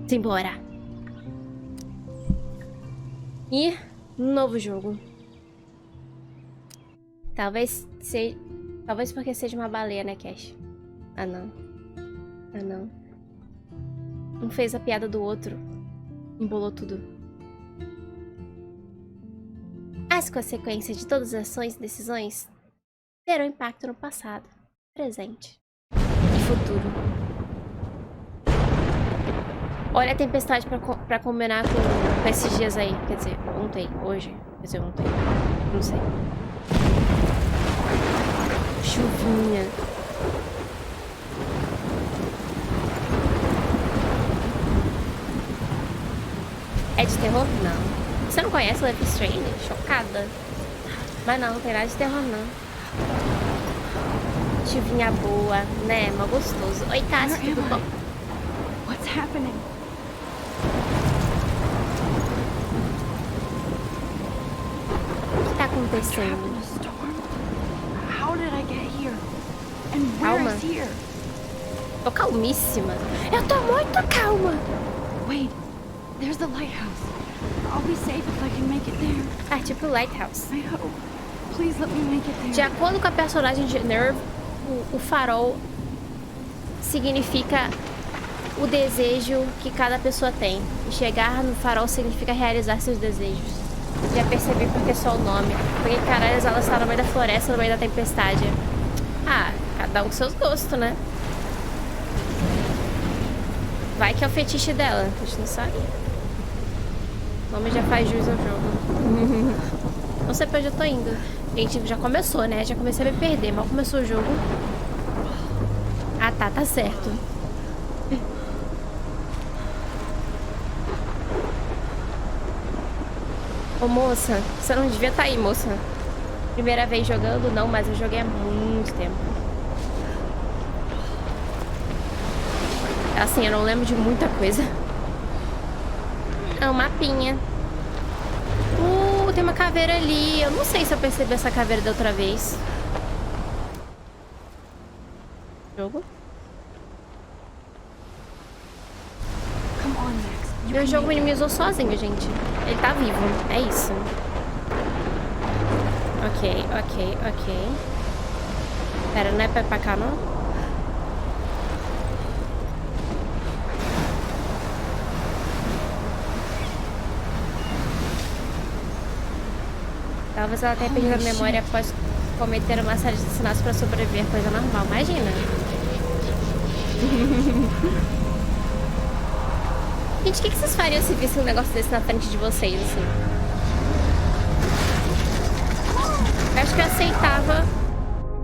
Simbora. E novo jogo. Talvez porque seja uma baleia, né, Cash? Ah, não. Ah, não. Um fez a piada do outro. Embolou tudo. As consequências de todas as ações e decisões terão impacto no passado, presente e futuro. Olha a tempestade pra combinar com esses dias aí. Quer dizer, ontem, hoje. Quer dizer, ontem. Não sei. Chuvinha. É de terror? Não. Você não conhece Life is Strange? Chocada. Mas não tem nada de terror, não. Chuvinha boa, né? Mó gostoso. Oi, Tassi, tudo bom? What's happening? O que tá acontecendo? How did I get here? And where Calma. is here? Tô calmíssima. Eu tô muito calma. Wait, there's the lighthouse. I'll be safe if I can make it there. Ah, tipo Lighthouse. I hope. Please let me make it there. De acordo com a personagem de Nerve, o farol significa o desejo que cada pessoa tem. E chegar no farol significa realizar seus desejos. Já percebi porque só o nome. Porque, caralho, ela está no meio da floresta, no meio da tempestade. Ah, cada um com seus gostos, né? Vai que é o fetiche dela. A gente não sabe. O nome já faz jus ao jogo. Não sei pra onde eu tô indo. Gente, já começou, né? Já comecei a me perder. Mal começou o jogo. Ah, tá certo. Ô, moça, você não devia estar aí, moça. Primeira vez jogando? Não, mas eu joguei há muito tempo. Assim, eu não lembro de muita coisa. É um mapinha. Tem uma caveira ali. Eu não sei se eu percebi essa caveira da outra vez. Jogo? Come on, Max. You Meu can jogo make it. minimizou sozinho, gente. Ele tá vivo. É isso. Ok. Pera, não é pra ir pra cá, não? Talvez ela tenha perdido a memória após cometer uma série de assassinatos pra sobreviver. Coisa normal, imagina. Gente, o que vocês fariam se vissem um negócio desse na frente de vocês, assim? Eu acho que eu aceitava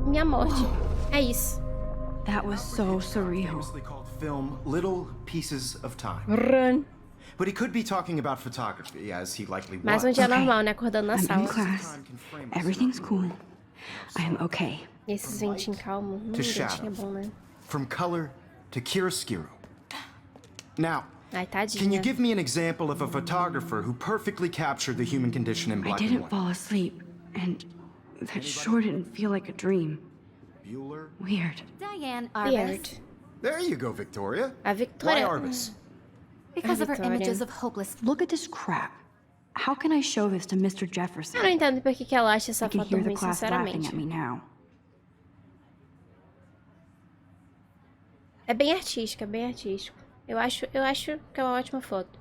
minha morte. É isso. That was so surreal. Famously called film Little Pieces of Time. Run. But he could be talking about photography, as he likely Mais was. um dia normal, né? Acordando na I'm in sala. class. Everything's cool. I'm okay. E esses ventinhos calmos. Ventinho é bom, né? From color to chiaroscuro. Now, Ai, can you tadinha. give me an example of a photographer who perfectly captured the human condition in I black and didn't white? fall asleep, and that sure didn't feel like a dream. Bueller? Weird. Diane Weird. Arbus. There you go, Victoria. A Why Victoria... Arbus? Because of her Victoria. images of hopeless. Look at this crap. How can I show this to Mr. Jefferson? Eu não entendo por que ela acha essa I can foto hear the ruim, class laughing sinceramente. at me now. É bem artístico, é bem artístico. Eu acho que é uma ótima foto.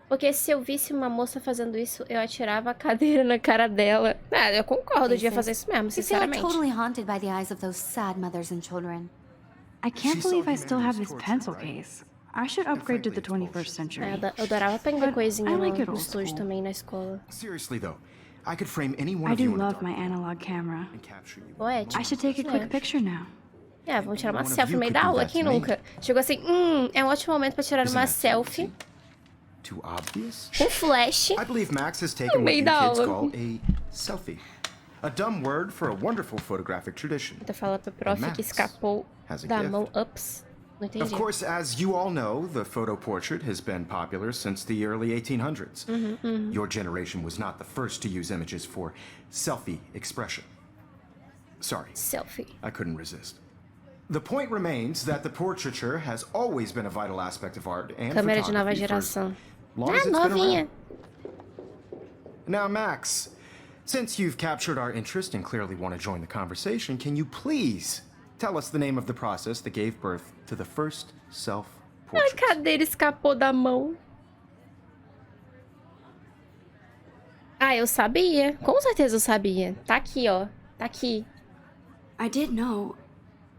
Porque se eu visse uma moça fazendo isso, eu atirava a cadeira na cara dela. Ah, eu concordo, eu devia fazer isso mesmo, You feel sinceramente. totally haunted by the eyes of those sad mothers and children. I can't She saw believe I still have humanity's this torture, pencil right? case. I should upgrade to the frankly, it's 21st bullshit. century. Eu adorava aprender But coisinha I no, like it no old estúdio school. também, na escola. Seriously, though, I could frame any one I of you do in a love dark my room analog camera. and capture you. Poético. I should take a quick picture now. É, vamos tirar uma One of selfie you no meio could da do aula, that quem tonight. nunca? Chegou assim, é um ótimo momento pra tirar Isn't uma that selfie Too obvious? com flash. I believe Max has taken what meio you da kids aula. call a selfie. A dumb word for a wonderful photographic tradition. Então fala pro prof Max que escapou has a da gift. mão ups. Não entendi. Of course, as you all know, the photo portrait has been popular since the early 1800s. Your generation was not the first to use images for selfie expression. Sorry, Selfie. I couldn't resist. The point remains that the portraiture has always been a vital aspect of art and Câmera de nova photography for geração. long as it's been Novinha. around. Now, Max, since you've captured our interest and clearly want to join the conversation, can you please tell us the name of the process that gave birth to the first A self-portrait? cadeira escapou da mão. Ah, eu sabia. Com certeza eu sabia. Tá aqui, ó. Tá aqui. I did know,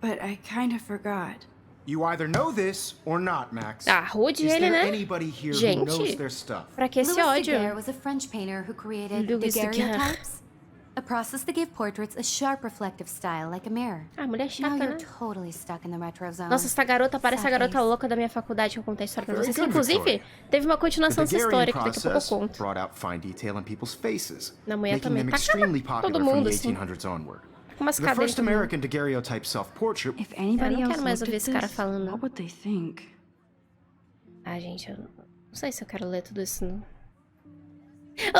but I kind of forgot. You either know this or not, Max. Ah, rude Is ele, there né? anybody here who Gente, knows their stuff? pra que esse Louis ódio? Daguerre was a French painter who created Louis Daguerre. daguerreotypes, a process that gave portraits a sharp reflective style like a mirror. Ah, mulher Now chata, you're né? totally stuck in the retro zone. Nossa, essa garota parece a garota Sadness. louca da minha faculdade que eu contei a história pra Very vocês. good, Inclusive, Victoria. teve uma The continuação dessa Daguerrean história que daqui a pouco eu process conto. brought out fine detail in people's faces, Na mulher making também. them Tá extremely todo popular from mundo, the assim. 1800s onward. Com umas The cadeiras first também. American daguerreotype self-portrait. If anybody não else quero mais looked ouvir at esse cara this, falando. what would they think? Ah, gente, eu não sei se eu quero ler tudo isso, não.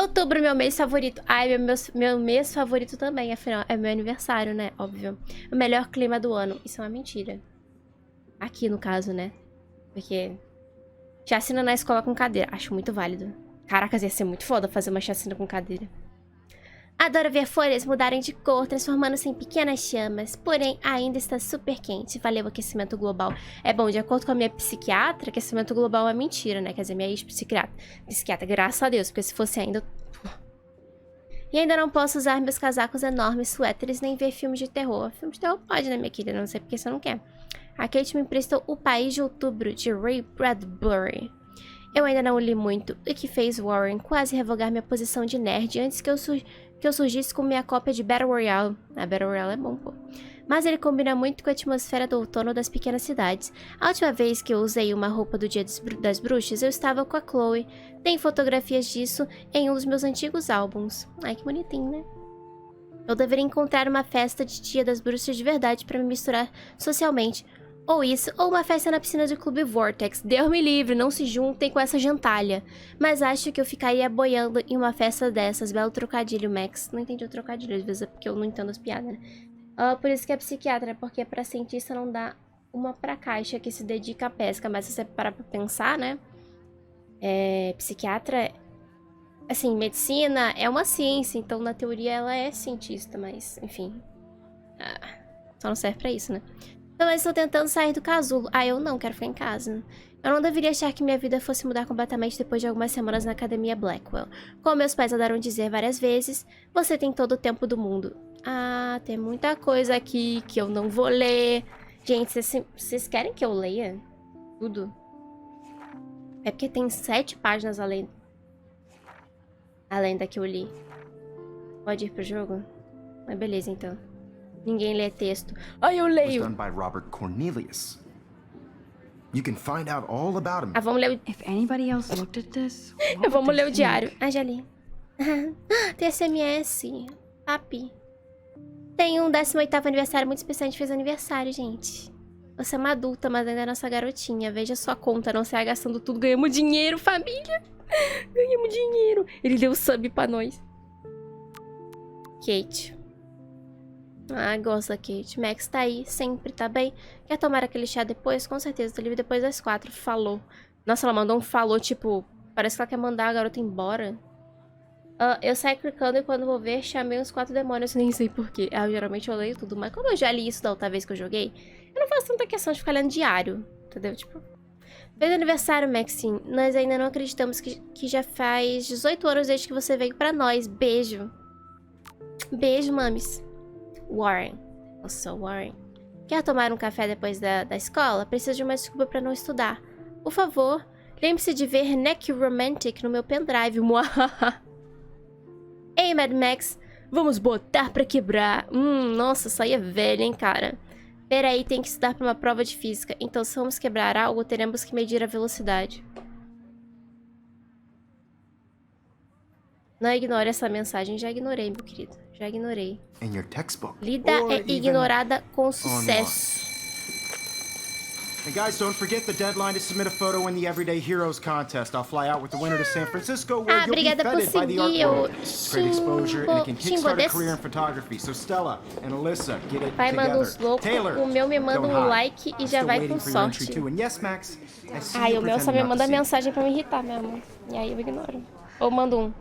Outubro, meu mês favorito. Ai, meu mês favorito também, afinal, é meu aniversário, né? Óbvio. O melhor clima do ano. Isso é uma mentira. Aqui, no caso, né? Porque chacina na escola com cadeira. Acho muito válido. Caracas, ia ser muito foda fazer uma chacina com cadeira. Adoro ver folhas mudarem de cor, transformando-se em pequenas chamas. Porém, ainda está super quente. Valeu, aquecimento global. É bom, de acordo com a minha psiquiatra, aquecimento global é mentira, né? Quer dizer, minha ex-psiquiatra, graças a Deus, porque se fosse ainda... E ainda não posso usar meus casacos enormes, suéteres, nem ver filmes de terror. Filme de terror pode, né, minha querida? Não sei porque você não quer. A Kate me emprestou O País de Outubro, de Ray Bradbury. Eu ainda não li muito, o que fez Warren quase revogar minha posição de nerd antes que eu surgisse com minha cópia de Battle Royale. A Battle Royale é bom, pô. Mas ele combina muito com a atmosfera do outono das pequenas cidades. A última vez que eu usei uma roupa do Dia das Bruxas, eu estava com a Chloe. Tem fotografias disso em um dos meus antigos álbuns. Ai, que bonitinho, né? Eu deveria encontrar uma festa de Dia das Bruxas de verdade para me misturar socialmente. Ou isso, ou uma festa na piscina do Clube Vortex. Deus me livre, não se juntem com essa gentalha. Mas acho que eu ficaria boiando em uma festa dessas. Belo trocadilho, Max. Não entendi o trocadilho, às vezes é porque eu não entendo as piadas, né? Por isso que é psiquiatra, porque pra cientista não dá uma pra caixa que se dedica à pesca. Mas se você parar pra pensar, né? Psiquiatra, assim, medicina é uma ciência. Então, na teoria, ela é cientista, mas, enfim. Só não serve pra isso, né? Então, eu estou tentando sair do casulo. Ah, eu não, quero ficar em casa. Eu não deveria achar que minha vida fosse mudar completamente depois de algumas semanas na academia Blackwell. Como meus pais adoram dizer várias vezes, você tem todo o tempo do mundo. Ah, tem muita coisa aqui que eu não vou ler. Gente, vocês querem que eu leia tudo? É porque tem 7 páginas além da que eu li. Pode ir pro jogo? Mas beleza, então. Ninguém lê texto. Ai, eu Was leio. done by Robert Cornelius. You can find out all about him. Ah, vamos ler o... If anybody else looked at this, what would Vamos they ler o diário. think? Ah, já li. Tem SMS. Papi. Tem um 18º aniversário muito especial. A gente fez aniversário, gente. Você é uma adulta, mas ainda é nossa garotinha. Veja sua conta, não saia gastando tudo. Ganhamos dinheiro, família. Ganhamos dinheiro. Ele deu sub pra nós. Kate. Ah, gosto da Kate. Max tá aí, sempre tá bem. Quer tomar aquele chá depois? Com certeza, tô livre depois das 4. Falou. Nossa, ela mandou um falou, tipo... Parece que ela quer mandar a garota embora. Eu saí clicando e quando vou ver, chamei uns 4 demônios. Nem sei porquê. Geralmente eu leio tudo, mas como eu já li isso da outra vez que eu joguei, eu não faço tanta questão de ficar lendo diário. Entendeu? Tipo... Feliz aniversário, Maxine. Nós ainda não acreditamos que já faz 18 anos desde que você veio pra nós. Beijo. Beijo, mames. Warren. Eu sou Warren. Quer tomar um café depois da escola? Preciso de uma desculpa pra não estudar. Por favor, lembre-se de ver Neck Romantic no meu pendrive. Ei, Mad Max. Vamos botar pra quebrar. Nossa, isso aí é velho, hein, cara. Peraí, tem que estudar pra uma prova de física. Então, se vamos quebrar algo, teremos que medir a velocidade. Não ignore essa mensagem. Já ignorei, meu querido. Já ignorei. In your textbook. Lida or é even ignorada com online. sucesso. And guys, don't forget the deadline to submit a photo in the Everyday Heroes contest. I'll fly out with the winner to San Francisco, where you'll be Obrigada por feted by the art seguir, world. It's great exposure, and it can kickstart a Xingo career in photography. So Stella and Alyssa, get it Vai, manda together. os loucos. Taylor, O meu me manda don't um hide. like e já Still vai waiting com for your entry sorte. too. And yes, Max, I see Ai, you o meu só me pretending not manda to see. mensagem pra me irritar mesmo. E aí eu ignoro. Ou mando um.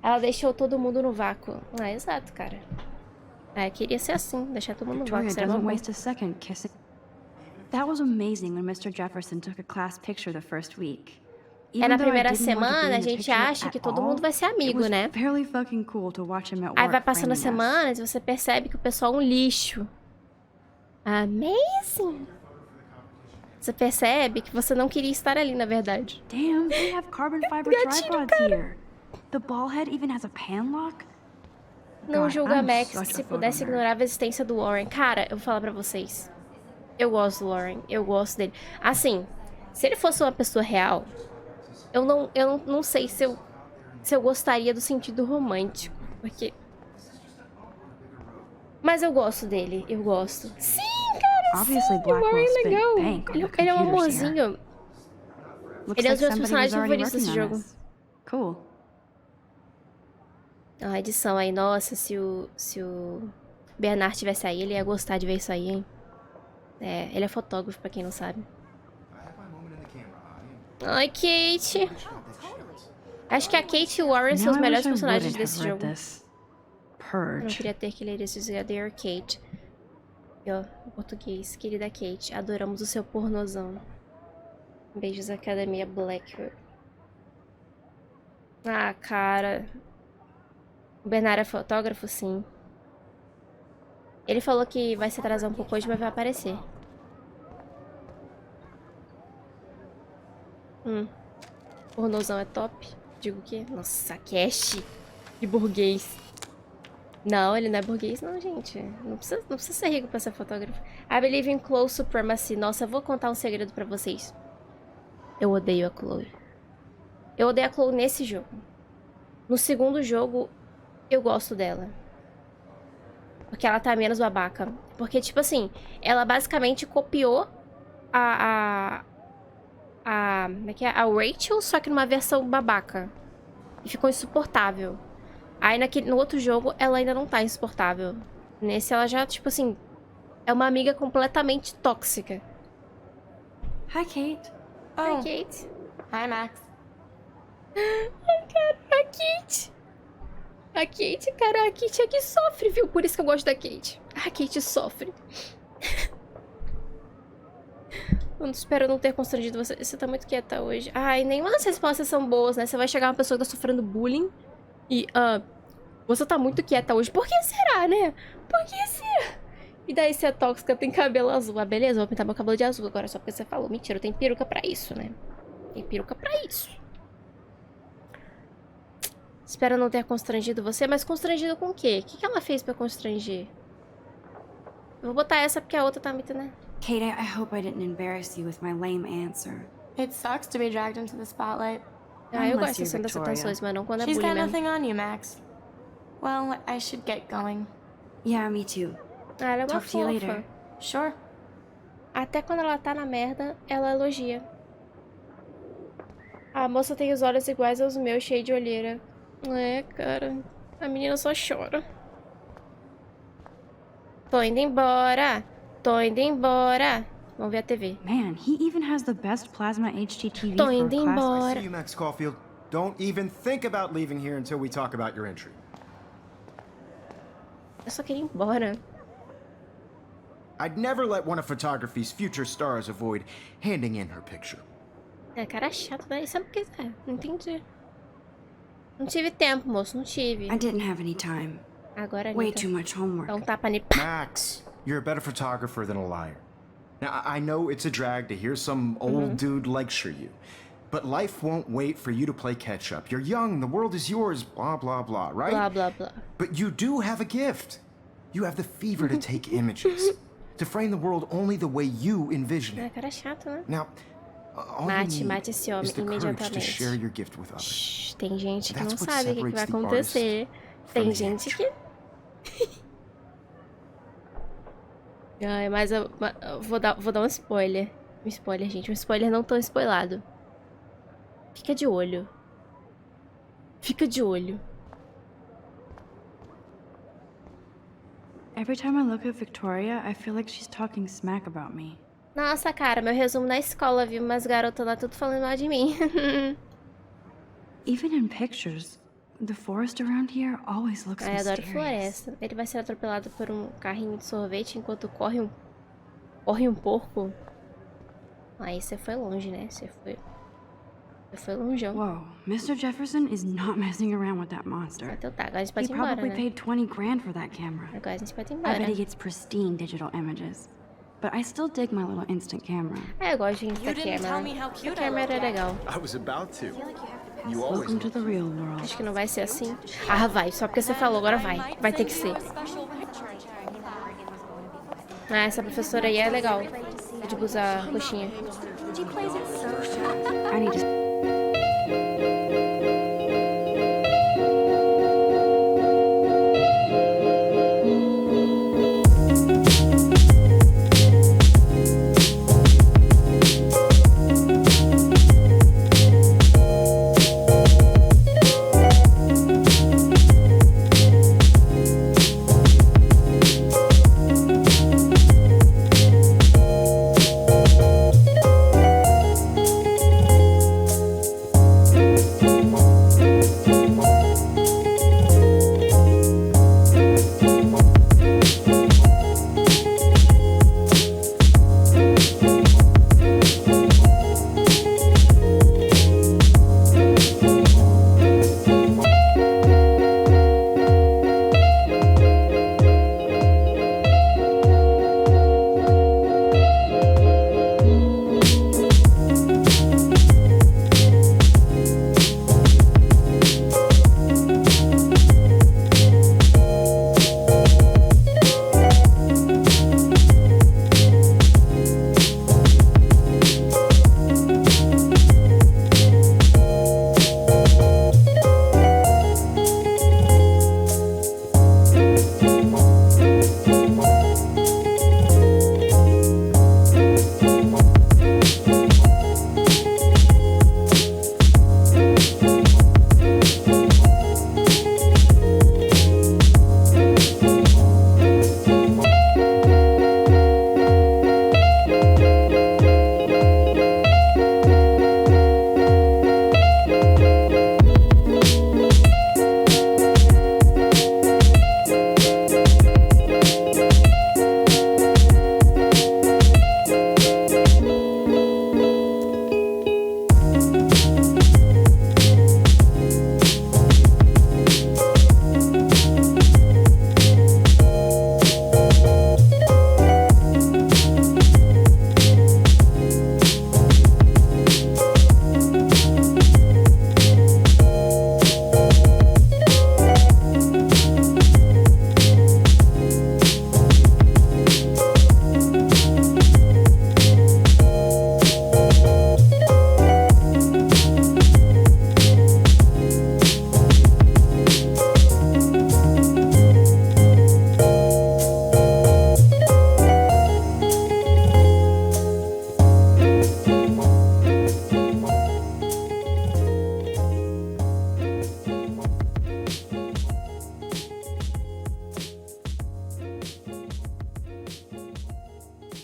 Ela deixou todo mundo no vácuo. Ah, exato, cara. Ah, queria ser assim, deixar todo mundo no vácuo. Victoria Seria doesn't bom. waste a second kissing. That was amazing when Mr. Jefferson took a class picture the first week. É na Even though I primeira didn't want to be semana, a in the gente picture acha at que todo all, mundo vai ser it amigo, was né? fairly fucking cool to watch him at Aí work vai passando as framing us. semanas e você percebe que o pessoal é um lixo. Amazing! Você percebe que você não queria estar ali, na verdade. Damn, they have carbon fiber Gatilho, tripods cara. here. The ball head even has a pan lock. Não God, julga I'm Max such a se photo pudesse nerd. ignorar a existência do Warren. Cara, eu vou falar pra vocês. Eu gosto do Warren, eu gosto dele. Assim, se ele fosse uma pessoa real, eu não sei se eu gostaria do sentido romântico. Porque... Mas eu gosto dele, eu gosto. Sim, cara, Obviously, sim, o Blackwell Warren é spent legal. bank on Ele the é um computers here. amorzinho. Looks Ele é um dos meus like somebody was personagens already favoritos desse working on jogo. this. Cool. A edição aí, nossa, se o Bernard tivesse aí, ele ia gostar de ver isso aí, hein? É, ele é fotógrafo, pra quem não sabe. Ai, Kate. Acho que a Kate e o Warren são os Now I melhores wish I personagens wouldn't desse have read jogo. this. Eu não Purge. queria ter que ler esses Dear Kate. E, ó, em português. Querida Kate, adoramos o seu pornozão. Beijos, Academia Blackwood. Ah, cara. O Bernard é fotógrafo, sim. Ele falou que vai se atrasar um pouco hoje, mas vai aparecer. Pornozão é top. Digo o quê? Nossa, cash de burguês. Não, ele não é burguês, não, gente. Não precisa ser rico pra ser fotógrafo. I believe in close supremacy. Nossa, eu vou contar um segredo pra vocês. Eu odeio a Chloe. Eu odeio a Chloe nesse jogo. No segundo jogo, eu gosto dela. Porque ela tá menos babaca. Porque, tipo assim, ela basicamente copiou como é que é? A Rachel, só que numa versão babaca. E ficou insuportável. Aí no outro jogo, ela ainda não tá insuportável. Nesse, ela já, tipo assim, é uma amiga completamente tóxica. Hi, Kate. Hi, Kate. Hi, Max. Ai, cara, a Kate. A Kate, cara, a Kate é que sofre, viu? Por isso que eu gosto da Kate. A Kate sofre. Eu espero não ter constrangido você. Você tá muito quieta hoje. Ai, nenhuma das respostas são boas, né? Você vai chegar uma pessoa que tá sofrendo bullying e, você tá muito quieta hoje. Por que será, né? Por que será? E daí você é tóxica, tem cabelo azul. Ah, beleza, eu vou pintar meu cabelo de azul agora só porque você falou. Mentira, eu tenho peruca pra isso, né? Tem peruca pra isso. Espero não ter constrangido você, mas constrangido com o quê? O que ela fez pra constranger? Eu vou botar essa porque a outra tá muito, né? Kate, I hope I didn't embarrass you with my lame answer. It sucks to be dragged into the spotlight. Ah, eu Unless gosto you're assim das Victoria. atenções, mas não quando é She's bullying got mesmo. nothing on you, Max. Well, I should get going. Yeah, me too. Ah, ela é uma Talk to you fofa. later. Sure. Até quando ela tá na merda, ela elogia. A moça tem os olhos iguais aos meus, cheio de olheira. É, cara. A menina só chora. Tô indo embora. Tô indo embora. Vamos ver a TV. Man, he even has the best plasma HDTV Tô for a indo class. embora. See you, Max Caulfield. Don't even think about leaving here until we talk about your entry. Eu só queria ir embora. I'd never let one of photography's future stars avoid handing in her picture. É, cara chato, né? Isso é porque quiser. Não entendi. Não tive tempo, moço. Não tive. I didn't have any time. Agora, Way Anitta. too much homework. Dá um tapa nele. Max, you're a better photographer than a liar. Now, I know it's a drag to hear some old dude lecture you, but life won't wait for you to play catch up. You're young, the world is yours, blah, blah, blah, right? Blá, blá, blá. But you do have a gift. You have the fever to take images, to frame the world only the way you envision É, it. cara chato, né? Now, all Mate, you mate need esse homem is the courage to imediatamente. share your gift with others. Shhh, tem gente que não That's what sabe o que vai separates the acontecer. from Tem the gente amateur. que... Ai, mas eu vou dar um spoiler. Um spoiler, gente. Um spoiler não tão spoilado. Fica de olho. Fica de olho. Every time I look at Victoria, I feel like she's talking smack about me. Nossa, cara, meu resumo na escola, viu? Umas garotas lá tudo falando mal de mim. Even in pictures, the forest around here always looks Ai, adoro mysterious. floresta. Ele vai ser atropelado por um carrinho de sorvete enquanto corre um porco. Aí você foi longe, né? Você foi longeão. Whoa, Mr. Jefferson is not messing around with that monster. Então tá, agora a gente He pode ir embora, probably né? paid 20 grand for that camera. Agora a gente pode ir I embora. bet he gets pristine digital images. But I still dig my little instant camera. Ah, eu gosto de da câmera. A câmera é legal. I was about to. You always Welcome to the real world. Acho que não vai ser assim. Ah, vai. Só porque você falou, agora vai. Vai ter que ser. Ah, essa professora aí é legal. De usar roxinha. I need to...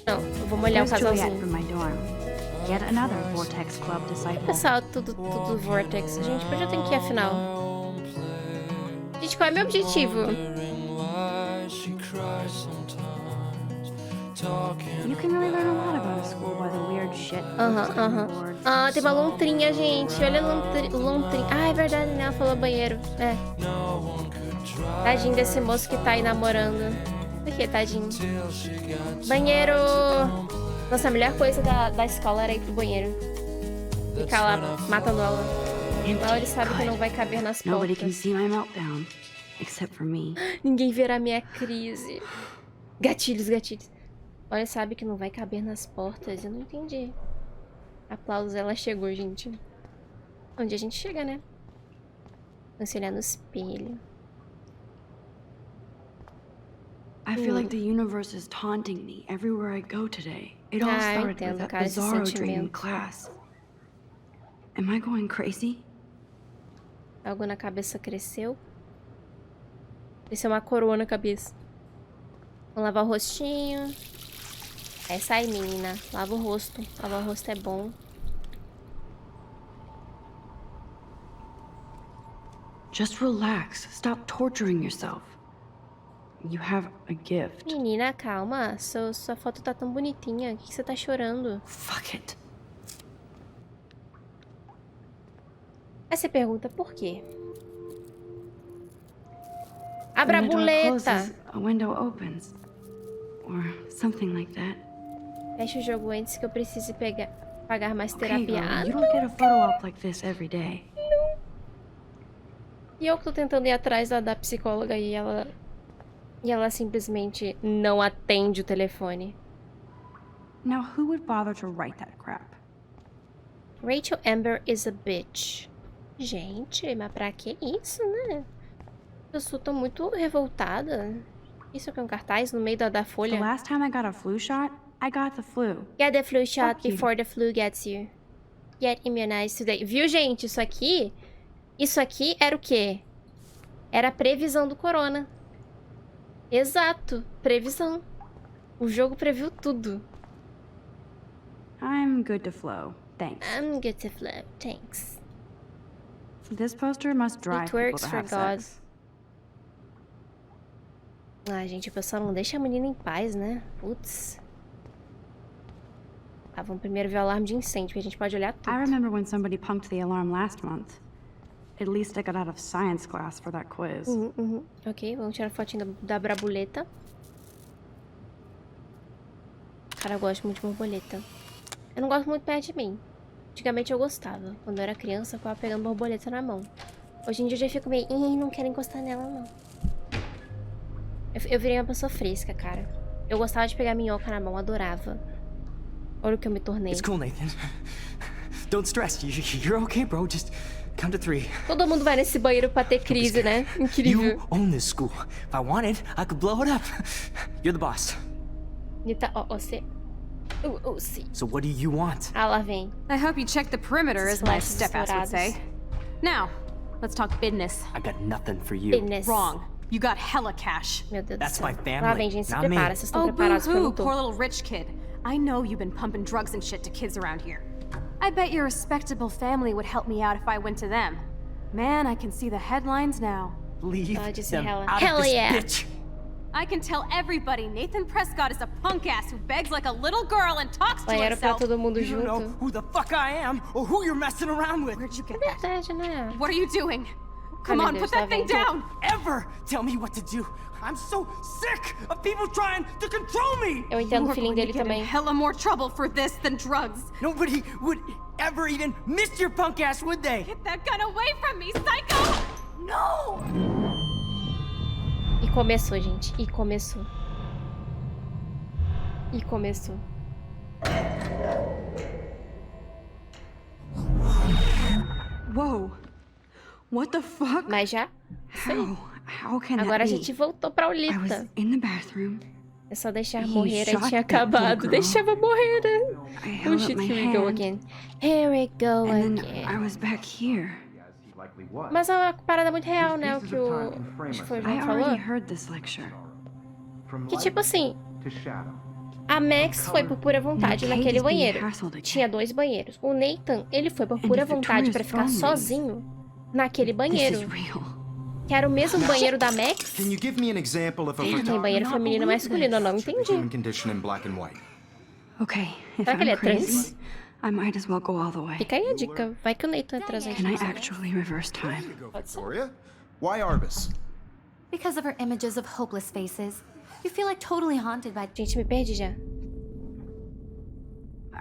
Não, eu vou molhar o Here's Juliet casalzinho. from my dorm. Yet another Vortex Club disciple. Pessoal, tudo Vortex. Gente, pra onde eu tenho que ir afinal? Gente, qual é meu objetivo? You can really learn a lot about a school by the weird shit. Aham. Ah, tem uma lontrinha, gente. Olha a lontrinha. Ah, é verdade, né? Ela falou banheiro. É. Tadinho desse moço que tá aí namorando. Por que, tadinho? Banheiro! Nossa, a melhor coisa da escola era ir pro banheiro. Ficar lá matando ela. Mal ele sabe que não vai caber nas Nobody can portas. see my meltdown, except for me. Ninguém verá minha crise. Gatilhos, gatilhos. Olha, sabe que não vai caber nas portas. Eu não entendi. Aplausos, ela chegou, gente. Onde a gente chega, né? Vamos se olhar no espelho. I I feel like the universe is taunting me everywhere I go today. It all started with entendo, that cara, esse bizarro dream in sentimento. class. Am I going crazy? Algo na cabeça cresceu. Cresceu uma coroa na cabeça. Vamos lavar o rostinho. Essa aí, menina. Lava o rosto. Lavar o rosto é bom. Just relax. Stop torturing yourself. You have a gift. Menina, calma. Sua foto tá tão bonitinha. O que você tá chorando? Fuck it. Aí você pergunta por quê? Abra a When a door boleta. closes, a window opens. Or something like that. Fecha o jogo antes que eu precise pagar mais Okay, terapia. girl, you don't get a photo op like this every day. E eu que tô tentando ir atrás da psicóloga e ela simplesmente não atende o telefone. Now, who would bother to write that crap? Rachel Amber is a bitch. Gente, mas pra que isso, né? Eu tô muito revoltada. Isso aqui é um cartaz no meio da The folha. last time I got a flu shot, I got the flu. Get the flu shot Fuck you. before the flu gets you. Get immunized today. Viu, gente? Isso aqui era o quê? Era a previsão do corona. Exato. Previsão. O jogo previu tudo. I'm good to flow. Thanks. I'm good to flow. Thanks. This poster must drive It people works to for have God. sex. Ah, gente, o pessoal não deixa a menina em paz, né? Putz. Tá, vamos primeiro ver o alarme de incêndio, porque a gente pode olhar tudo. I remember when somebody punked the alarm last month. At least I got out of science class for that quiz. Ok, vamos tirar a fotinha da brabuleta. Cara, eu gosto muito de borboleta. Eu não gosto muito perto de mim. Antigamente eu gostava. Quando eu era criança, eu ficava pegando borboleta na mão. Hoje em dia eu já fico meio... não quero encostar nela, não. Eu virei uma pessoa fresca, cara. Eu gostava de pegar minhoca na mão, adorava. Olha o que eu me tornei. It's cool, Nathan. Don't stress. You're okay, bro. Just count to 3. Todo mundo vai nesse banheiro pra ter crise, né? Incrível. You own this school. If I wanted, I could blow it up. You're the boss. Nita, ó, você... sim. So what do you want? Ah, lá vem. I hope you checked the perimeter, as my Esses step-ass would say. Now, let's talk business. I got nothing for you. Business. Wrong. You got hella cash. Meu Deus That's do céu. my family, Lá vem, gente, se not me. prepara. Vocês estão Oh, preparados pra boo-hoo, luto. poor little rich kid. I know you've been pumping drugs and shit to kids around here. I bet your respectable family would help me out if I went to them. Man, I can see the headlines now. Leave I just them hella- out Hell of this yeah. bitch. I can tell everybody Nathan Prescott is a punk ass who begs like a little girl and talks to Banheiro pra himself. todo mundo You don't know junto. who the fuck I am or who you're messing around with. Where'd you get É that? verdade, né? What are you doing? Come meu on, Deus, put lá that thing vem. down! Ever tell me what to do. I'm so sick of people trying to control me. Eu entendo You o are feeling going dele to get in também. hella more trouble for this than drugs. Nobody would ever even miss your punk ass, would they? Get that gun away from me, psycho! No! E começou, gente. E começou. E começou. Whoa. What the fuck? Mas já... How can Agora a that gente be? voltou pra I was Olita. in the bathroom. É só deixar He morrer, aí shot tinha that poor acabado. girl. Deixava morrer, né? I Oh held up shit, my here we go hand. again. Here we go And then again. I was back here. As he likely was. Mas é uma parada muito real, né? O que o... Acho que foi o I João already falou. heard this lecture. From Que light tipo assim, to shadow. a Max foi por pura vontade And Kate naquele is being banheiro. hassled again. Tinha 2 banheiros. O Nathan, ele foi por pura if the vontade tourist pra ficar phone rings, sozinho naquele This banheiro. is real. Que era o mesmo banheiro da Max. Can you give me an example of a Tem photography banheiro feminino e masculino, eu não entendi. human condition in black and white? Okay, if Será que ele I'm é trans? crazy, I might as well go all the way. Fica aí a dica. Vai que o Nathan é trans. Can I actually reverse time? Victoria? Why Arbus? Because of her images of hopeless faces, you feel like totally haunted by. Gente, me perdi já.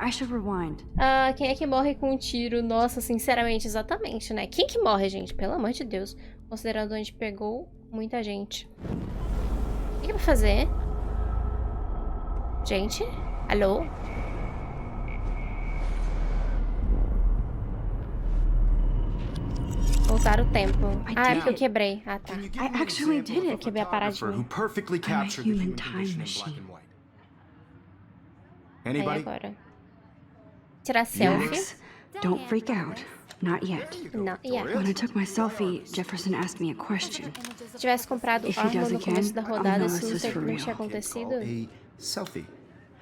I should rewind. Ah, quem é que morre com um tiro? Nossa, sinceramente, exatamente, né? Quem que morre, gente? Pelo amor de Deus. Considerando onde pegou muita gente. O que é pra fazer? Gente? Alô? voltar o tempo. Ah, é porque eu did. quebrei. Ah, tá. Can you give I me an actually example did of a it. Quebrei a photographer paradinha. who perfectly captured the human human time condition in machine. black and white? Aí Anybody? agora. Tirar selfie. Max, don't freak out. Not yet. Não, yeah. When I took my selfie, Jefferson asked me a question. Se tivesse comprado If he arma does no começo again, da I'll rodada, know isso this não, was for não real. tinha acontecido. A selfie.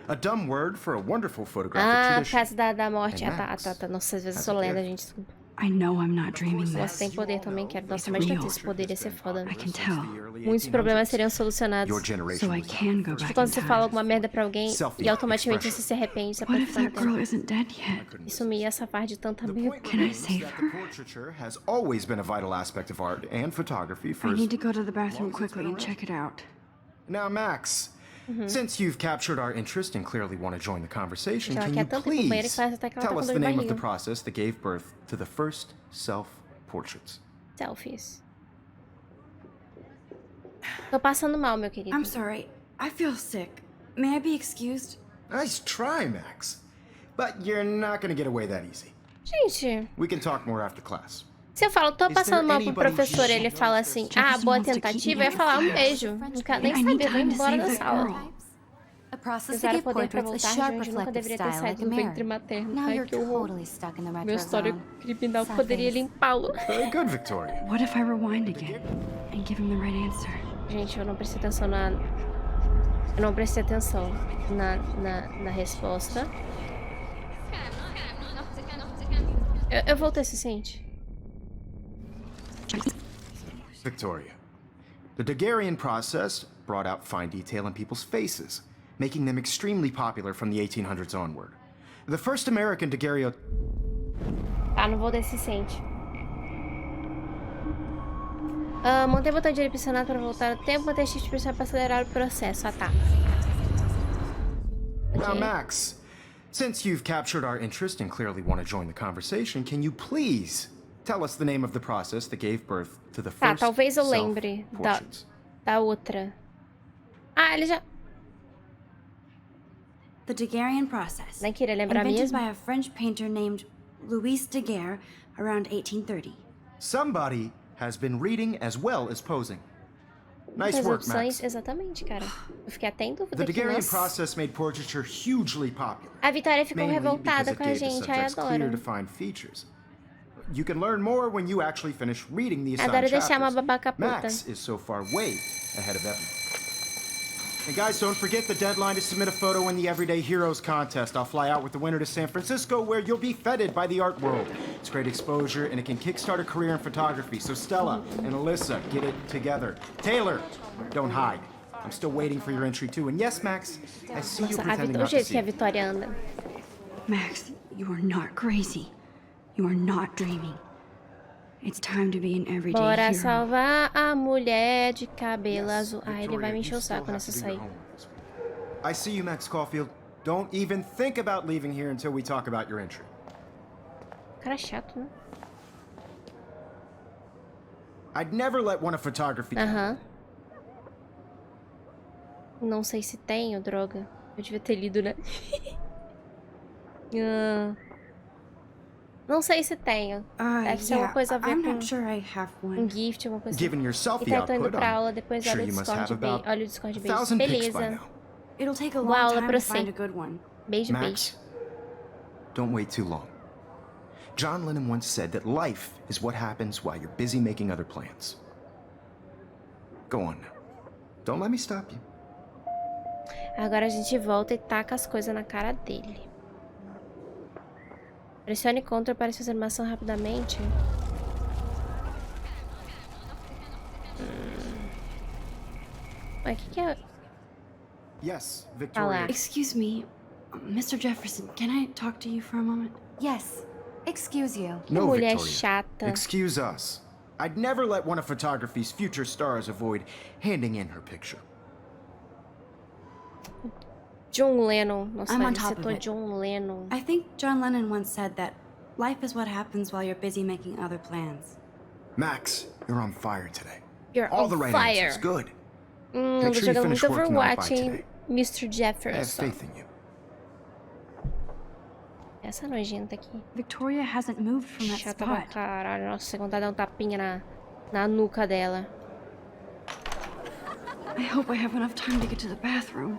A dumb word for a wonderful photographic Ah, por tradition. causa da morte. Ah, tá, Max tá, tá. Nossa, às vezes eu has sou a lenda, gift. gente. Desculpa. I know I'm not dreaming Nossa, this. tem poder também, quero. Nossa, It's imagina real. ter esse poder, ia ser foda. I can tell. Muitos problemas seriam solucionados. Your generation So I was the can go first back Quando in você time. fala alguma merda pra alguém Selfie e automaticamente expression. você se arrepende, você What pode if ficar no that girl tempo. isn't dead yet? Isso me ia safar de tanta The merda. point Can I remains save that her? the portraiture has always been a vital aspect of art and photography for I as need to go to the bathroom long as it's quickly been and check it out. Now, Max, since you've captured our interest and clearly want to join the conversation, Já can quer you tanto ir pro banheiro please que parece até que ela tá tell com us dor the de name of the barriga. process that gave birth to the first self-portraits? Selfies. Tô passando mal, meu querido. I'm sorry. I feel sick. May I be excused? Nice try, Max. But you're not going to get away that easy. Gente, We can talk more after class. se eu falo, tô Is passando there mal pro anybody professor e here? ele fala assim, ah, Jefferson boa wants to keep tentativa, me eu ia falar um here. beijo. Não quero nem I need saber, vai time to embora save da that sala. girl. A process Usar to o give poder pra portraits a voltar de sharp onde nunca reflective deveria ter style saído like a do ventre mirror. materno. Now Ai, you're que horror. totally stuck in the retro Meu histórico zone. criminal Sad poderia face. limpá-lo. Very good, Victoria. What if I rewind again and give him the right answer? Gente, eu não prestei atenção na... Eu não prestei atenção na resposta. Eu voltei, se sente. Victoria. The Daguerrean process brought out fine detail in people's faces, making them extremely popular from the 1800s onward. The first American daguerreotype Tá, não vou se sente. Manter o botão direito pressionado para voltar o tempo, manter shift pressionado para acelerar o processo. Ah, tá. Now, Ok. Max, since you've captured our interest and clearly want to join the conversation, can you please tell us the name of the process that gave birth to the Tá, first talvez eu lembre self-portraits? da outra. Ah, ele já... The Daguerrean process. Nem queria lembrar Invented mesmo. by a French painter named Louis Daguerre around 1830. Somebody has been reading as well as posing. Nice As work, opções, Max. exatamente, cara. Eu fiquei até em dúvida The aqui, Daguerrean nossa. process made portraiture hugely popular. A Vitória ficou Mainly because revoltada it com a gave the gente. Ai, subjects clear, adoro. defined features. You can learn more when you actually finish reading the assigned Adoro deixar uma chapters. babaca puta. Max is so far way ahead of everyone. And guys, don't forget the deadline to submit a photo in the Everyday Heroes contest. I'll fly out with the winner to San Francisco, where you'll be feted by the art world. It's great exposure, and it can kickstart a career in photography. So Stella and Alyssa, get it together. Taylor, don't hide. I'm still waiting for your entry too. And yes, Max, I see you Nossa, pretending o not to jeito see que a it. Vitória anda. Max, you are not crazy. You are not dreaming. It's time to be an everyday Bora hero. salvar a mulher de cabelo Yes, azul. Ah, ele Victoria, vai me you encher o still saco have nessa to do your sair. homework this week. I see you, Max Caulfield. Don't even think about leaving here until we talk about your entry. Cara chato, né? I'd never let one of photography. Aham. Não sei se tenho, droga. Eu devia ter lido, né? Não sei se tenho. Deve ser uma coisa a ver I'm com not sure I have one. gift, alguma coisa Given your assim. selfie E tá, tô indo output, pra aula, I'm depois sure olha o you must have Discord, about olha o Discord, beijo. 1,000 pics by Beleza. now. It'll take a Uau, long aula time pra to find você. a good one. Beijo, Max, beijo. don't wait too long. John Lennon once said that life is what happens while you're busy making other plans. Go on now. Don't let me stop you. Agora a gente volta e taca as coisas na cara dele. Pressione Ctrl para fazer uma ação rapidamente. Mas o que é? Yes, Olá. Victoria. Excuse me, Mr. Jefferson, can I talk to you for a moment? Yes. Excuse you. No, mulher Victoria. chata. Excuse us. I'd never let one of photography's future stars avoid handing in her picture. John Lennon. Nossa, I'm on ele top of citou it. John Lennon. I think John Lennon once said that life is what happens while you're busy making other plans. Max, you're on fire today. You're All on the right fire. answers. Good. Tô Make sure you jogando finish muito working on it by Overwatch, hein? today. Mr. I have Jefferson. faith in you. Essa nojenta aqui. Victoria hasn't moved from that Chata pra spot. caralho. Nossa, vontade de dar um tapinha na nuca dela. I hope I have enough time to get to the bathroom.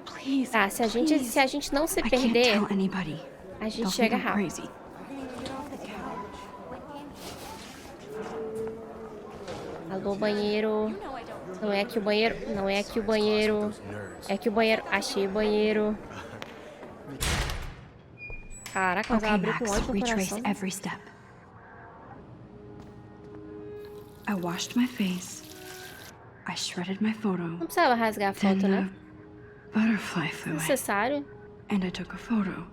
Please. Tá, se a gente não se I can't perder, tell anybody. a gente They'll chega think I'm rápido. crazy. Alô, banheiro. Não é aqui o banheiro. Não é aqui o banheiro. É aqui o banheiro. Achei o banheiro. Caraca, mas ela Okay, abriu com Max, ódio no retrace coração. every step. I washed my face. I shredded my photo. Não precisava rasgar a Then foto, né? the butterfly flew in, Necessário. and I took a photo.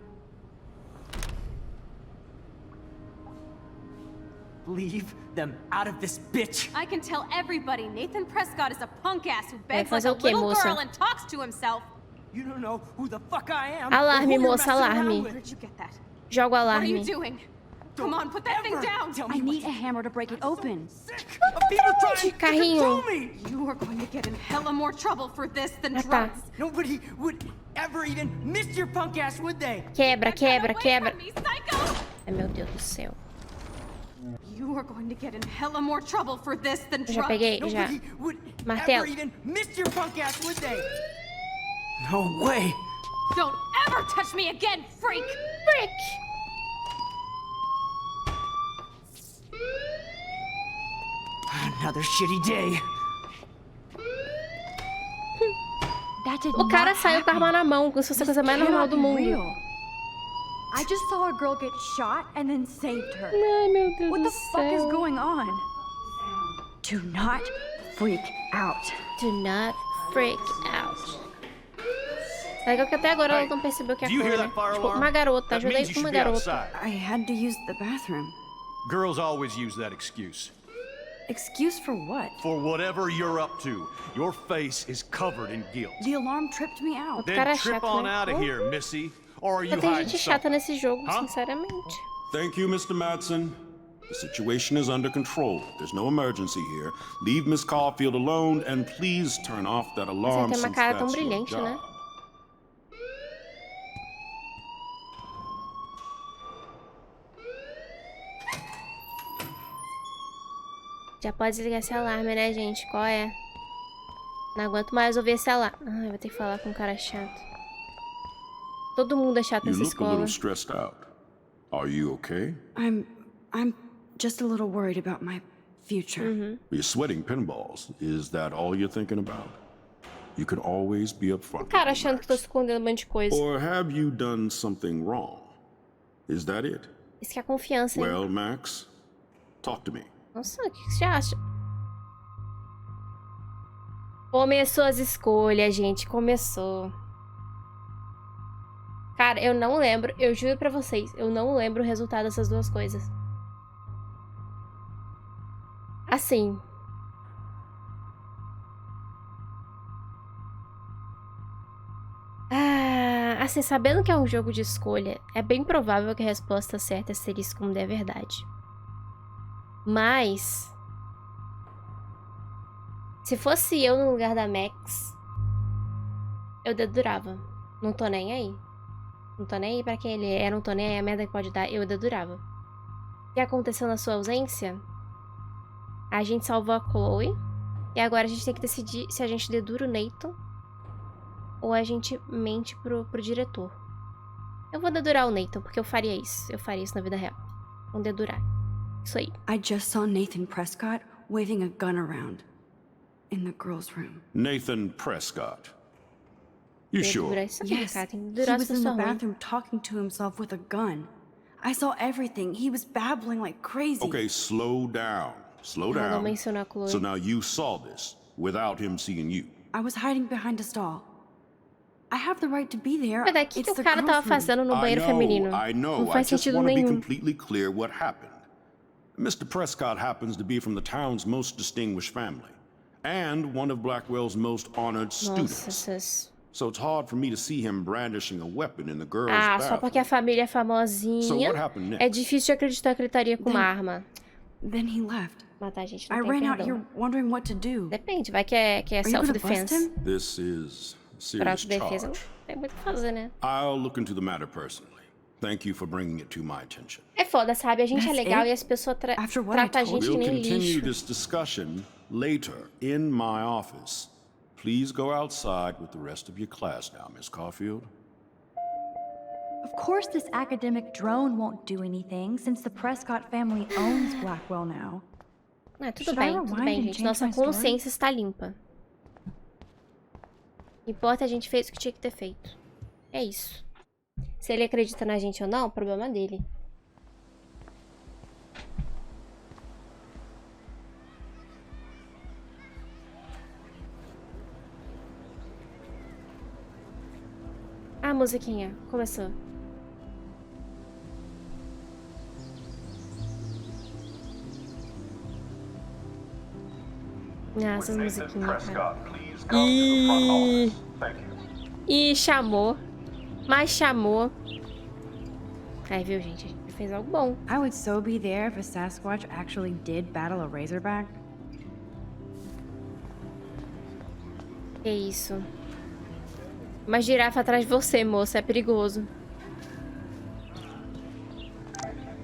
Leave them out of this bitch. I can tell everybody Nathan Prescott is a punk ass who begs like fazer a o quê, little moça? girl and talks to himself. You don't know who the fuck I am. Alarme, or who you're moça, messing alarme. around Where with. did you get that? Joga o What are you alarme. doing? Come on, put that thing Ever down. tell I me need a hammer to break it open. sick of people trying to carrinho. control me. You are going to get in hella more trouble for this than Ah, tá. drugs. Nobody would ever even miss your punk ass, would they? Quebra, quebra, Get quebra. away from me, psycho! Ai, meu Deus do céu. You are going to get in hella more trouble for this than Eu já drugs. peguei, já. Nobody would Martelo. ever even miss your punk ass, would they? No way. Don't ever touch me again, freak! Frick! Another shitty day. That did O cara not saiu com a arma happen. na mão, como se fosse a coisa mais normal Cannot do be mundo. real. I just saw a girl get shot and then saved her. Ai, meu Deus What do the fuck is céu. going on? Do not freak out. Do not freak out. Legal que até agora ela não percebeu que é do you cor, hear né? that fire Tipo, alarm? uma garota, That ajudei means you com uma should be garota. outside. I had to use the bathroom. Girls always use that excuse. Excuse for what? For whatever you're up to, your face is covered in guilt. The alarm tripped me out. Outro Then cara trip chato, on né? out of here, missy. Or are Só you tem hiding gente chata something? nesse jogo, Huh? sinceramente. Thank you, Mr. Madsen. The situation is under control. There's no emergency here. Leave Miss Caulfield alone and please turn off that alarm Você tem uma since cara tão that's your brilhante, job. né? Já pode desligar esse alarme, né, gente? Qual é? Não aguento mais ouvir esse alarme. Ai, vou ter que falar com um cara chato. Todo mundo é chato You nessa look a escola. little stressed out. Are you okay? I'm just a little worried about my future. You're sweating pinballs. Is that all you're thinking about? You can always be upfront. O cara with me, achando que tô Max. escondendo um monte de coisa. Or have you done something wrong? Is that it? Isso que é confiança, hein? Well, Max, talk to me. Nossa, o que você acha? Começou as escolhas, gente. Começou. Cara, eu não lembro. Eu juro pra vocês. Eu não lembro o resultado dessas duas coisas. Assim. Assim, sabendo que é um jogo de escolha, é bem provável que a resposta certa seria esconder a verdade. Mas... se fosse eu no lugar da Max, eu dedurava. Não tô nem aí. Não tô nem aí pra quem ele é, não tô nem aí a merda que pode dar, eu dedurava. O que aconteceu na sua ausência? A gente salvou a Chloe. E agora a gente tem que decidir se a gente dedura o Nathan ou a gente mente pro diretor. Eu vou dedurar o Nathan, porque eu faria isso. Eu faria isso na vida real. Vamos dedurar. Isso aí. I just saw Nathan Prescott waving a gun around in the girls' room. Nathan Prescott. You sure? Dedurar isso aí, Yes, cara. Tem que he dedurar as was in pessoas the ruins. bathroom talking to himself with a gun. I saw everything. He was babbling like crazy. Okay, slow down. Slow Não down. mencionou a Chloe. So now you saw this without him seeing you. I was hiding behind a stall. I have the right to be there. Mas daqui que It's o the cara tava girls' room. fazendo no banheiro feminino? I know. Não faz I just sentido want to be nenhum. completely clear what happened. Mr. Prescott happens to be from the town's most distinguished family and one of Blackwell's most honored Nossa, students. essas... So it's hard for me to see him brandishing a weapon in the girls' Ah, bathroom. só porque a família é So famosinha. what happened next? É difícil de acreditar que ele estaria com uma arma. Then he left. Matar a gente I não tem ran out perdão. here wondering what to do. Depende, vai que é Are you gonna bust self-defense. him? This is Pra serious autodefesa não charge. tem muito o que fazer, né? I'll look into the matter personally. Thank you for bringing it to my attention. É foda, sabe? A gente é That's legal it? e as pessoas After what I tratam a told gente We'll que nem continue lixo. this discussion later in my office. Please go outside with the rest of your class now, Miss Caulfield. Of course this academic drone won't do anything, since the Prescott family owns Blackwell now. Ah, tudo Should I bem, rewind and gente. change Nossa my story? consciência está limpa. O que importa é a gente fez o que tinha que ter feito. É isso. Se ele acredita na gente ou não, o problema é dele. Ah, a musiquinha. Começou. Ah, essas musiquinhas, cara. Ih, chamou. Mas chamou. Aí, viu, gente? A gente fez algo bom. I would so be there if a Sasquatch actually did battle a Razorback. Que isso. Uma girafa atrás de você, moça. É perigoso.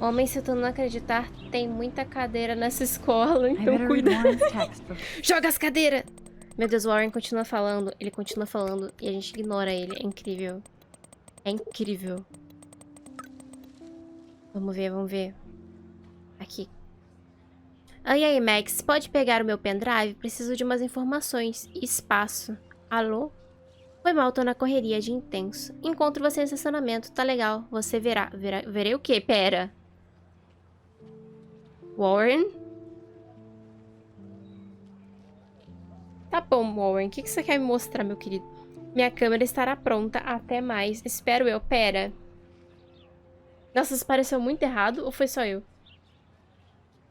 Homem, se tu não acreditar, tem muita cadeira nessa escola, então cuida. Joga as cadeiras! Meu Deus, o Warren continua falando. Ele continua falando e a gente ignora ele. É incrível. É incrível. Vamos ver, vamos ver. Aqui. Ah, e aí, Max? Pode pegar o meu pendrive? Preciso de umas informações. Espaço. Alô? Foi mal, tô na correria de intenso. Encontro você no estacionamento. Tá legal. Você verá. Verei o quê? Pera. Warren? Tá bom, Warren. O que você quer me mostrar, meu querido? Minha câmera estará pronta. Até mais. Espero eu. Pera. Nossa, isso pareceu muito errado ou foi só eu?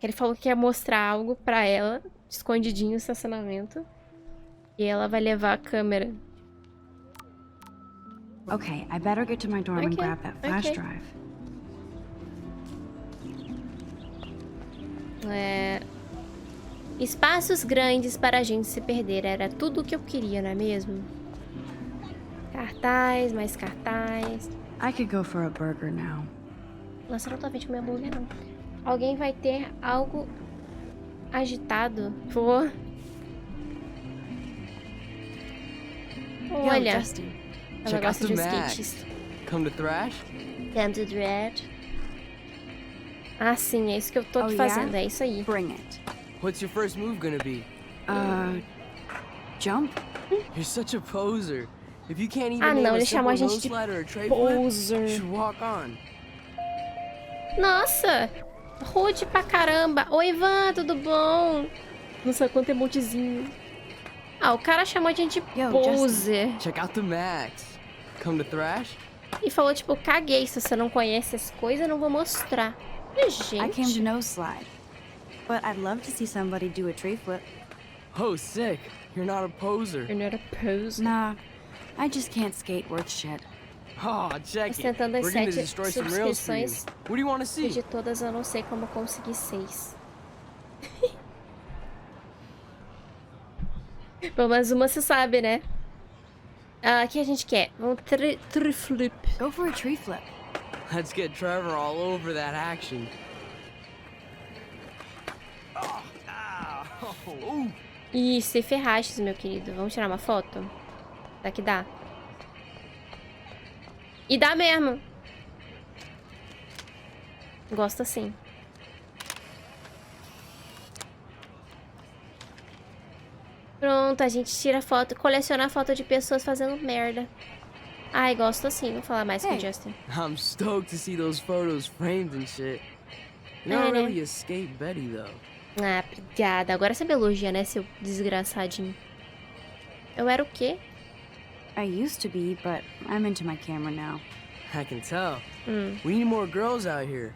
Ele falou que ia mostrar algo pra ela, escondidinho no estacionamento. E ela vai levar a câmera. Okay, I better get to my dorm and grab that flash drive. Espaços grandes para a gente se perder. Era tudo o que eu queria, não é mesmo? Cartaz, mais cartaz. I could go for a burger now. Nossa, eu não tô afim de comer hambúrguer, não. Alguém vai ter algo agitado. Pô. Olha. Ela gosta de skatista. Come to thrash? Come to thrash. Ah, sim, é isso que eu tô aqui fazendo. É isso aí. Bring it. What's your first move gonna be? Jump? You're such a poser. If you can't even Ah, name não, a ele chamou simple a gente nose de slide or a tray flip, poser. you should walk on. Nossa! Rude pra caramba. Oi, Ivan, tudo bom? Não sei quanto emotezinho. Ah, o cara chamou a gente de poser. Check out the Max. Come to thrash? E falou, tipo, caguei. Se você não conhece as coisas, eu não vou mostrar. E, gente. I came to nose slide. But I'd love to see somebody do a tree flip. Oh, sick. You're not a poser. You're not a poser. Nah, I just can't skate worth shit. Oh, check it. Ostentando as We're gonna 7 destroy some rails for you. subscrições. What do you want to see? E de todas eu não sei como conseguir 6. Pelo menos uma você sabe, né? Ah, o que a gente quer? Vamos tree flip. Go for a tree flip. Let's get Trevor all over that action. Ih, se ferrastes, meu querido. Vamos tirar uma foto? Será que dá? E dá mesmo. Gosto assim. Pronto, a gente tira foto, coleciona foto de pessoas fazendo merda. Ai, gosto assim. Vou falar mais com o Justin. I'm stoked to see those photos framed and shit. You're not really a skate Betty, though. Ah, obrigada. Agora você me elogia, né, seu desgraçadinho? Eu era o quê? I used to be, but I'm into my camera now. I can tell. We need more girls out here.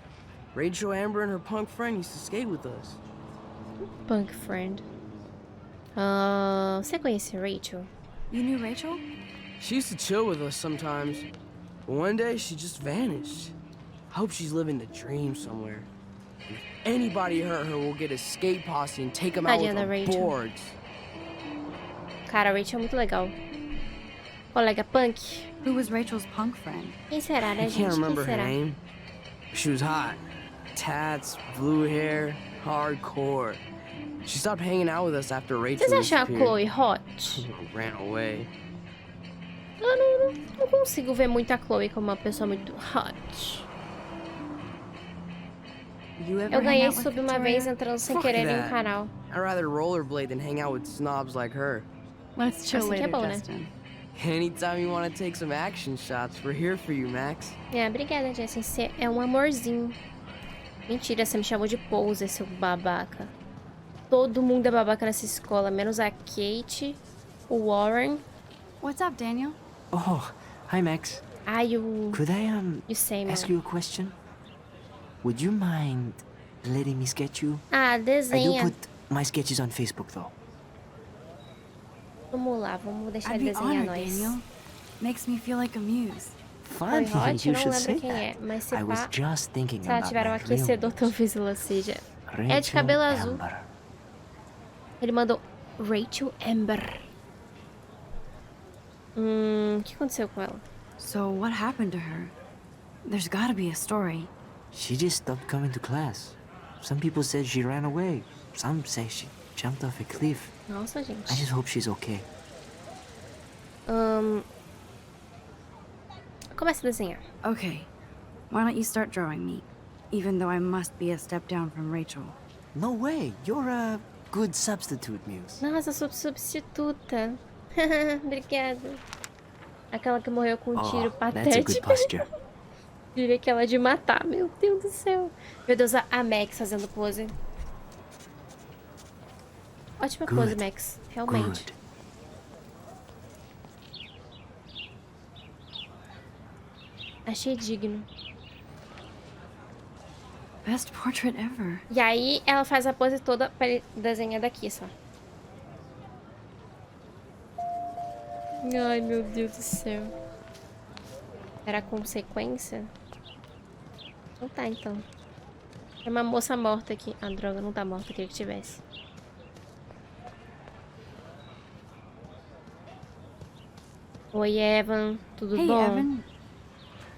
Rachel Amber and her punk friend used to skate with us. Punk friend. Você conhece Rachel? You knew Rachel? She used to chill with us sometimes. But one day, she just vanished. I hope she's living the dream somewhere. If anybody hurt her, we'll get a skate posse and take them out with our boards. Cara, a Rachel é muito legal. Colega punk? Who was Rachel's punk friend? Quem será, né, I gente? can't remember Quem her será? name. She was hot. Tats, blue hair, hardcore. She stopped hanging out with us after Rachel Vocês acham a disappeared. Chloe hot? Ran away. Eu não consigo ver muito a Chloe como uma pessoa muito hot. You ever Eu hang ganhei out with sub uma Victoria? vez entrando sem Fuck querer em um that. canal. I'd rather rollerblade than hang out with snobs like her. Let's chill Assim que é later, bom, né? Justin. Anytime you want to take some action shots, we're here for you, Max. É, obrigada, Jessie. Você é um amorzinho. Mentira, você me chamou de poser, seu babaca. Todo mundo é babaca nessa escola, menos a Kate, o Warren. What's up, Daniel? Oh, hi Max. Ai, o... Could I You say, man. ask you a question? Would you mind letting me sketch you? Ah, I do desenha. put my sketches on Facebook though. Vamos lá, vamos deixar I'd ele be desenhar honored, nós. Daniel. Makes me feel like a muse. Funny Foi hot, you não should lembro say quem é, that. mas se I was pá, just thinking se ela about tiver um my real aquecedor, muse, talvez ela seja. É de Rachel cabelo azul. Amber. Ele mandou Rachel Amber. O que aconteceu com ela? So what happened to her? There's gotta be a story. She just stopped coming to class. Some people said she ran away. Some say she jumped off a cliff. Nossa, gente. I just hope she's okay. Começa a desenhar. Okay, why don't you start drawing me? Even though I must be a step down from Rachel. No way, you're a good substitute, Muse. Nossa, sou substituta. Obrigada. Aquela que morreu com um tiro That's a good patético. posture. Diria que ela é de matar, meu Deus do céu. Meu Deus, a Max fazendo pose. Ótima pose, Good. Max. Realmente. Good. Achei digno. Best portrait ever. E aí, ela faz a pose toda pra ele desenhar daqui, só. Ai, meu Deus do céu. Era consequência? Não tá, então. É uma moça morta aqui. Ah, droga, não tá morta. Queria que tivesse. Oi, Evan. Tudo Hey, bom? Evan.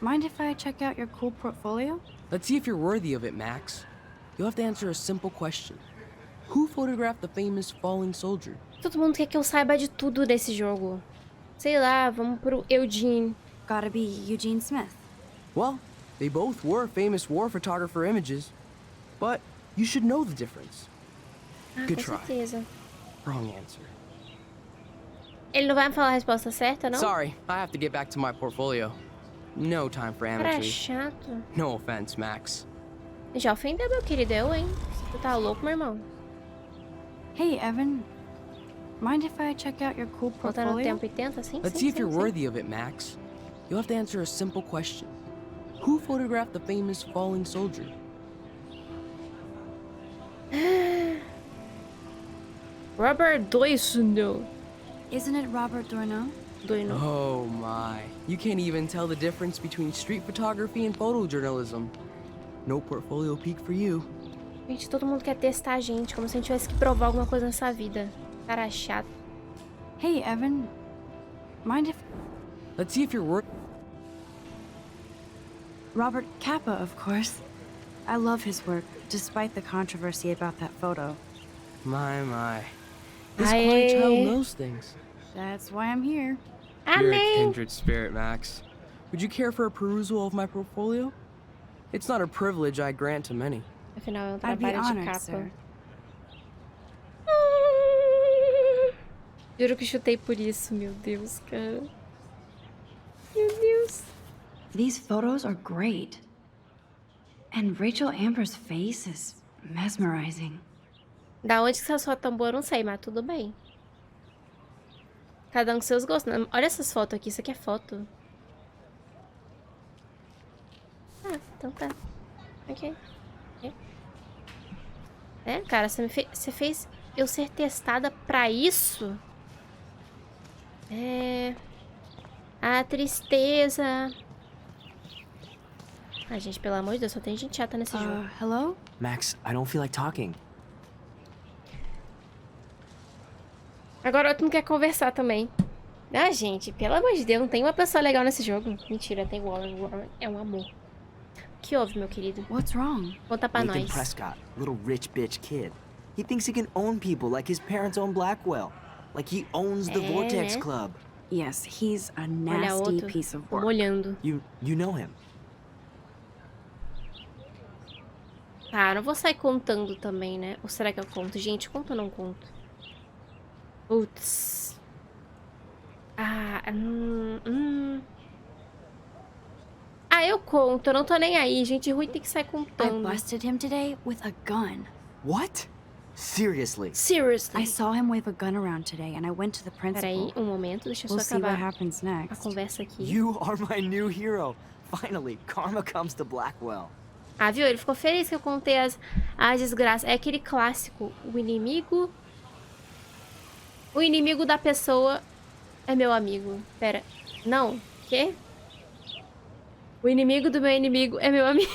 Mind if I check out your cool portfolio? Let's see if you're worthy of it, Max. You'll have to answer a simple question. Who photographed the famous falling soldier? Todo mundo quer que eu saiba de tudo desse jogo. Sei lá, vamos pro Eugene. Gotta be Eugene Smith. Well, they both were famous war photographer images, but you should know the difference. Ah, Good com try. certeza. Wrong answer. Ele não vai me falar a resposta certa, não? Sorry, I have to get back to my portfolio. No time for Cara amateurs. chato. No offense, Max. Já ofendeu, meu querido, eu, hein? Você tá louco, meu irmão? Hey, Evan. Mind if I check out your cool Voltando no portfolio? tempo e tenta, sim, Let's sim, see if sim, you're sim. worthy of it, Max. You'll have to answer a simple question. Who photographed the famous falling soldier? Robert Doisno. Isn't it Robert Doisneau? Doisno. Oh my. You can't even tell the difference between street photography and photojournalism. No portfolio peak for you. Gente, todo mundo quer testar a gente, como se a gente tivesse que provar alguma coisa nessa vida. Cara chato. Hey, Evan. Mind if... Let's see if you're worth. Robert Capa, of course. I love his work, despite the controversy about that photo. My. This Aye. quiet child knows things. That's why I'm here. You're a Amém. kindred spirit, Max. Would you care for a perusal of my portfolio? It's not a privilege I grant to many. Afinal, é um I'd be trabalho de honored, capa. sir. Juro que chutei por isso, meu Deus, cara. Meu Deus. These photos are great. And Rachel Amber's face is mesmerizing. Da onde que essa foto tão boa, eu não sei, mas tudo bem. Cada um com seus gostos. Olha essas fotos aqui, isso aqui é foto. Ah, então tá. Ok. É, cara, você fez eu ser testada pra isso? É... A tristeza. Ai, gente, pelo amor de Deus, só tem gente chata nesse jogo. Hello? Max, I don't feel like talking. Agora outro não quer conversar também. Ah, gente, pelo amor de Deus, não tem uma pessoa legal nesse jogo. Mentira, tem o Warren. O Warren é um amor. O que houve, meu querido? What's wrong? Conta pra Nathan nós. Prescott, little rich bitch kid. He thinks he can own people like his parents own Blackwell. Like he owns the Vortex né? Club. Yes, he's a Olha nasty outro. piece of Tô work. molhando. You know him. Tá, não vou sair contando também, né? Ou será que eu conto? Gente, conto ou não conto? Putz. Ah, Ah, eu conto. Eu não tô nem aí. Gente ruim tem que sair I contando. busted him today with a gun. What? Seriously? Seriously. I saw him wave a gun around today, and I went to the principal. Peraí, um momento. Deixa eu We'll só see what acabar happens a next. conversa aqui. You are my new hero. Finally, karma comes to Blackwell. Ah, viu? Ele ficou feliz que eu contei as desgraças. É aquele clássico. O inimigo da pessoa é meu amigo. Pera. Não. Quê? O inimigo do meu inimigo é meu amigo.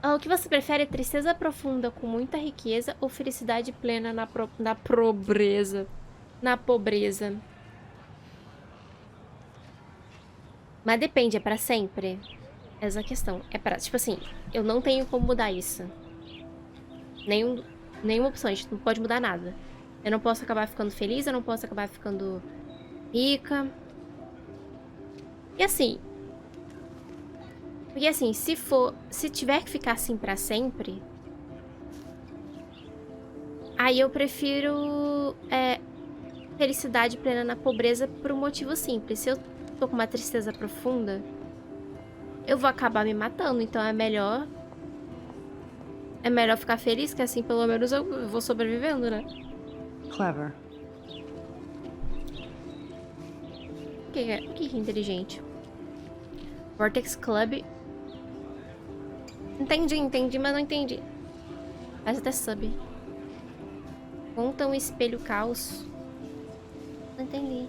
O que você prefere? Tristeza profunda com muita riqueza ou felicidade plena na pobreza? Na pobreza. Mas depende, é pra sempre? Essa é a questão. É pra... Tipo assim, eu não tenho como mudar isso. Nenhuma opção, a gente não pode mudar nada. Eu não posso acabar ficando feliz, eu não posso acabar ficando rica. E assim... Porque assim, se tiver que ficar assim pra sempre... Aí eu prefiro... felicidade plena na pobreza por um motivo simples. Se eu tô com uma tristeza profunda, eu vou acabar me matando. Então é melhor ficar feliz, que assim pelo menos eu vou sobrevivendo, né? Clever. O que é inteligente? Vortex Club. Entendi, mas não entendi. Faz até sub. Conta um espelho caos. Não entendi.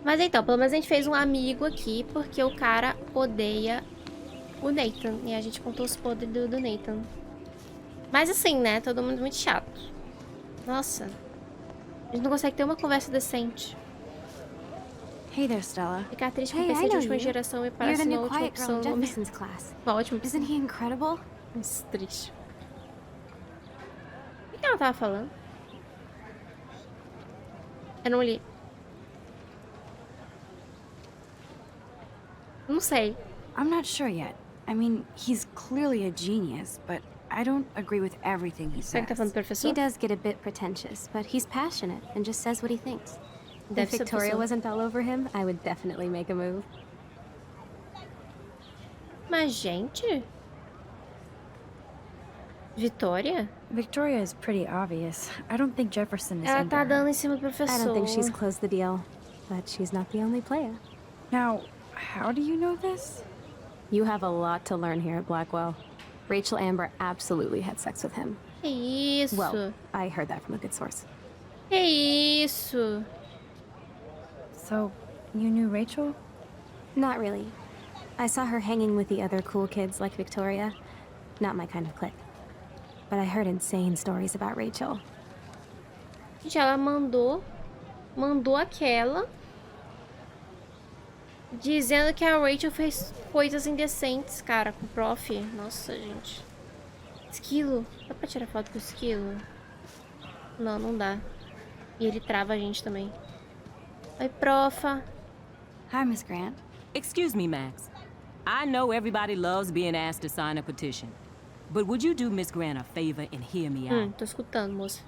Mas então, pelo menos a gente fez um amigo aqui, porque o cara odeia o Nathan. E a gente contou os podres do Nathan. Mas assim, né? Todo mundo muito chato. Nossa. A gente não consegue ter uma conversa decente. Hey there, Stella. Ficar triste com Hey, PC I de know última you. geração e You're parece the uma new última quiet girl opção in no momento. Jefferson's class. Uma ótima opção. Isn't he incredible? Mas triste. O que ela tava falando? Eu não li. Não sei. I'm not sure yet. I mean, he's clearly a genius, but I don't agree with everything he Será que tá says. falando do professor? He does get a bit pretentious, but he's passionate and just says what he thinks. Deve If ser Victoria professor. wasn't all over him, I would definitely make a move. Mas, gente... Vitória? Victoria is pretty obvious. I don't think Jefferson is Ela into tá her. dando em cima do I professor. don't think she's closed the deal, but she's not the only player. Now, how do you know this? You have a lot to learn here at Blackwell. Rachel Amber absolutely had sex with him. Que isso? Well, I heard that from a good source. Que isso? So, you knew Rachel? Not really. I saw her hanging with the other cool kids like Victoria. Not my kind of clique. But I heard insane stories about Rachel. Gente, ela mandou aquela dizendo que a Rachel fez coisas indecentes, cara, com o prof. Nossa, gente. Esquilo. Dá pra tirar foto com o esquilo? Não, não dá. E ele trava a gente também. Oi, profa. Hi, Miss Grant. Excuse me, Max. I know everybody loves being asked to sign a petition. But would you do Miss Grant a favor and hear me out? Tô escutando, moça.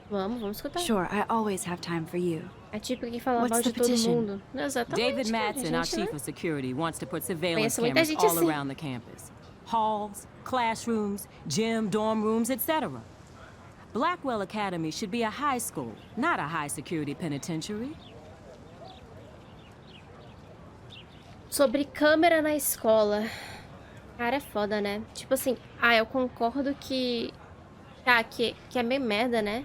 Vamos escutar. Sure, I always have time for you. É tipo quem fala What's mal de the todo petition? mundo. Exatamente. David cara, Madsen, our gente, chief né? of security, wants to put surveillance Conheço muita cameras gente all assim. around the campus. Halls, classrooms, gym, dorm rooms, etc. Blackwell Academy should be a high school, not a high security penitentiary. Sobre câmera na escola. Cara, é foda, né? Tipo assim, eu concordo que... que é meio merda, né?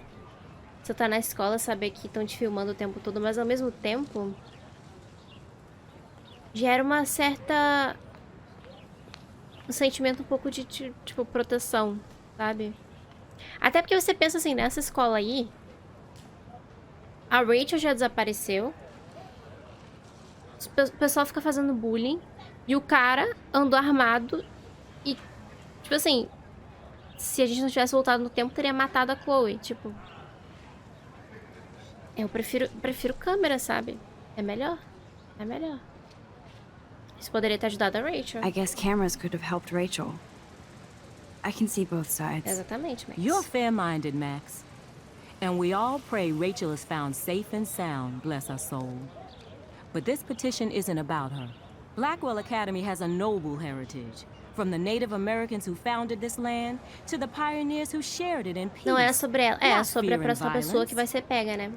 Você tá na escola, saber que estão te filmando o tempo todo, mas ao mesmo tempo... gera uma certa... um sentimento um pouco de, tipo, proteção, sabe? Até porque você pensa assim, nessa escola aí... A Rachel já desapareceu. O pessoal fica fazendo bullying. E o cara andou armado. E, tipo assim, se a gente não tivesse voltado no tempo, teria matado a Chloe. Tipo, eu prefiro câmera, sabe? É melhor. É melhor. Isso poderia ter ajudado a Rachel. I guess cameras could have helped Rachel. I can see both sides. Exatamente, Max. You're fair-minded, Max. And we all pray Rachel is found safe and sound, bless her soul. But this petition isn't about her. Blackwell Academy has a noble heritage. From the Native Americans who founded this land to the pioneers who shared it in peace. Não é sobre ela, é Not sobre a fear and próxima pessoa violence. que vai ser pega, né?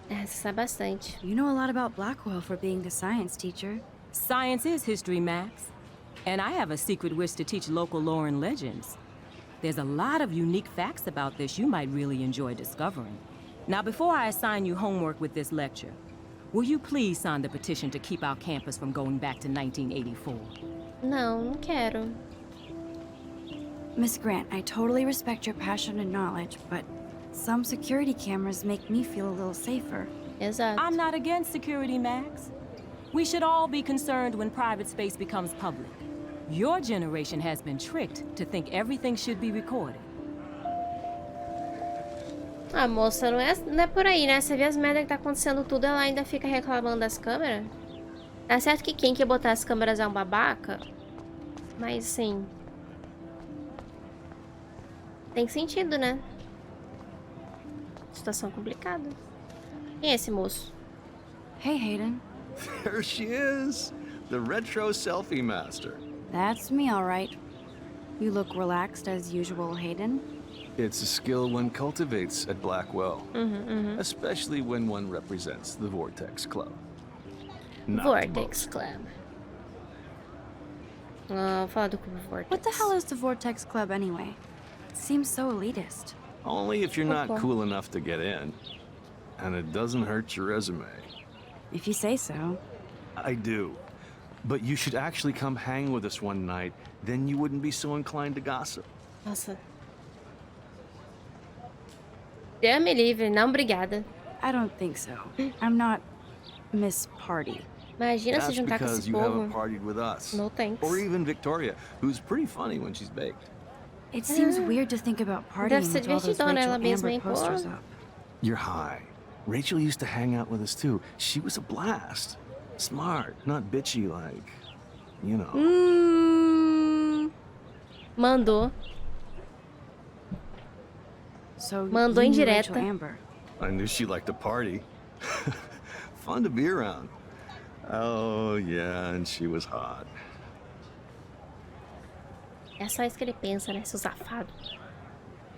É, você sabe bastante. You know a lot about Blackwell for being a science teacher. Science is history, Max. And I have a secret wish to teach local lore and legends. There's a lot of unique facts about this you might really enjoy discovering. Now, before I assign you homework with this lecture, will you please sign the petition to keep our campus from going back to 1984? Não quero. Miss Grant, I totally respect your passion and knowledge, but some security cameras make me feel a little safer. Exato. I'm not against security, Max. We should all be concerned when private space becomes public. Your generation has been tricked to think everything should be recorded. Ah, moça, não é por aí, né? Você vê as merdas que tá acontecendo tudo, ela ainda fica reclamando das câmeras. Tá certo que quem quer botar as câmeras é um babaca, mas assim... tem sentido, né? Situação complicada. Quem é esse moço? Hey, Hayden. There she is, the retro selfie master. That's me, all right. You look relaxed as usual, Hayden. It's a skill one cultivates at Blackwell, especially when one represents the Vortex Club. Not Vortex Club. Ah, falar do Clube Vortex. What the hell is the Vortex Club anyway? It seems so elitist. Only if you're not cool enough to get in. And it doesn't hurt your resume. If you say so. I do. But you should actually come hang with us one night, then you wouldn't be so inclined to gossip. Nossa. Deus me livre, não obrigada. I don't think so. I'm not Miss Party. Imagina se juntar com because esse you povo. haven't partied with us. No thanks. Or even Victoria, who's pretty funny when she's baked. It seems weird to think about partying Deve ser with all those divertidona Rachel ela mesma, Amber hein, pô. posters up. You're high. Rachel used to hang out with us too. She was a blast. Smart, not bitchy like, you know. Mandou. So Mandou you knew indireta. Rachel Amber. I knew she liked to party. Fun to be around. Oh, yeah, and she was hot. É só isso que ele pensa, né, seu safado.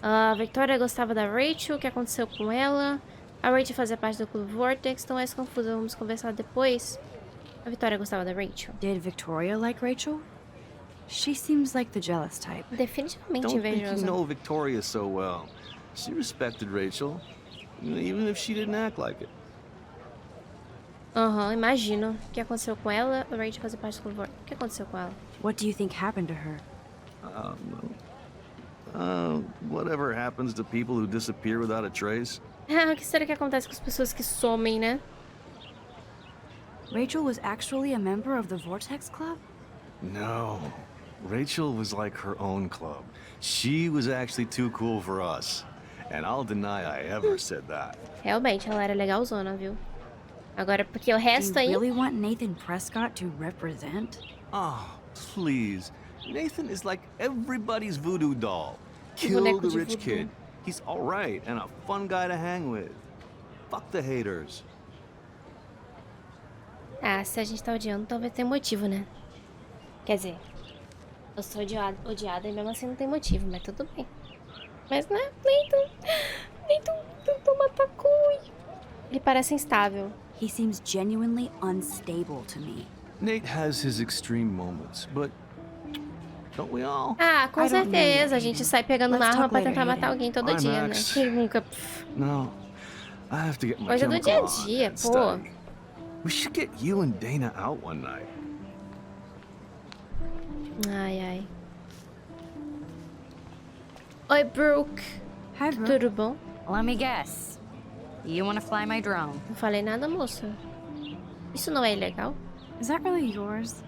A Victoria gostava da Rachel, o que aconteceu com ela? A Rachel fazia parte do Clube Vortex, então é isso confuso, vamos conversar depois. A Victoria gostava da Rachel. Did Victoria like Rachel? She seems like the jealous type. Definitivamente Don't think you invejosa. know Victoria so well. She respected Rachel, even if she didn't act like it. Imagino. O que aconteceu com ela? A Rachel fazia parte do Clube Vortex. O que aconteceu com ela? What do you think happened to her? Whatever happens to people who disappear without a trace. O que será que acontece com as pessoas que somem, né? Rachel was actually a member of the Vortex Club? No. Rachel was like her own club. She was actually too cool for us. And I'll deny I ever said that. Realmente, ela era legalzona, viu? Agora, porque o resto Do you aí... really want Nathan Prescott to represent? Oh, please. Nathan is like everybody's voodoo doll. Kill boneco the de rich voodoo. kid. He's all right and a fun guy to hang with. Fuck the haters. Ah, se a gente tá odiando, talvez tenha motivo, né? Quer dizer, eu sou odiada e mesmo assim não tem motivo, mas tudo bem. Mas, né, Nathan tentou matar Chloe. Ele parece instável. He seems genuinely unstable to me. Nate has his extreme moments, but don't we all? Ah, com I don't know. certeza. A gente sai pegando uma Let's arma talk pra later, tentar matar Hayden. alguém todo Bye, dia, Max. né? Quem nunca... No. I have to get my Coisa do chemical dia a on dia, and pô. study. We should get you and Dana out one night. Ai. Oi, Brooke. Hi, Brooke. Tudo bom? Let me guess. You want to fly my drone? Não falei nada, moça. Isso não é ilegal? Is that really yours?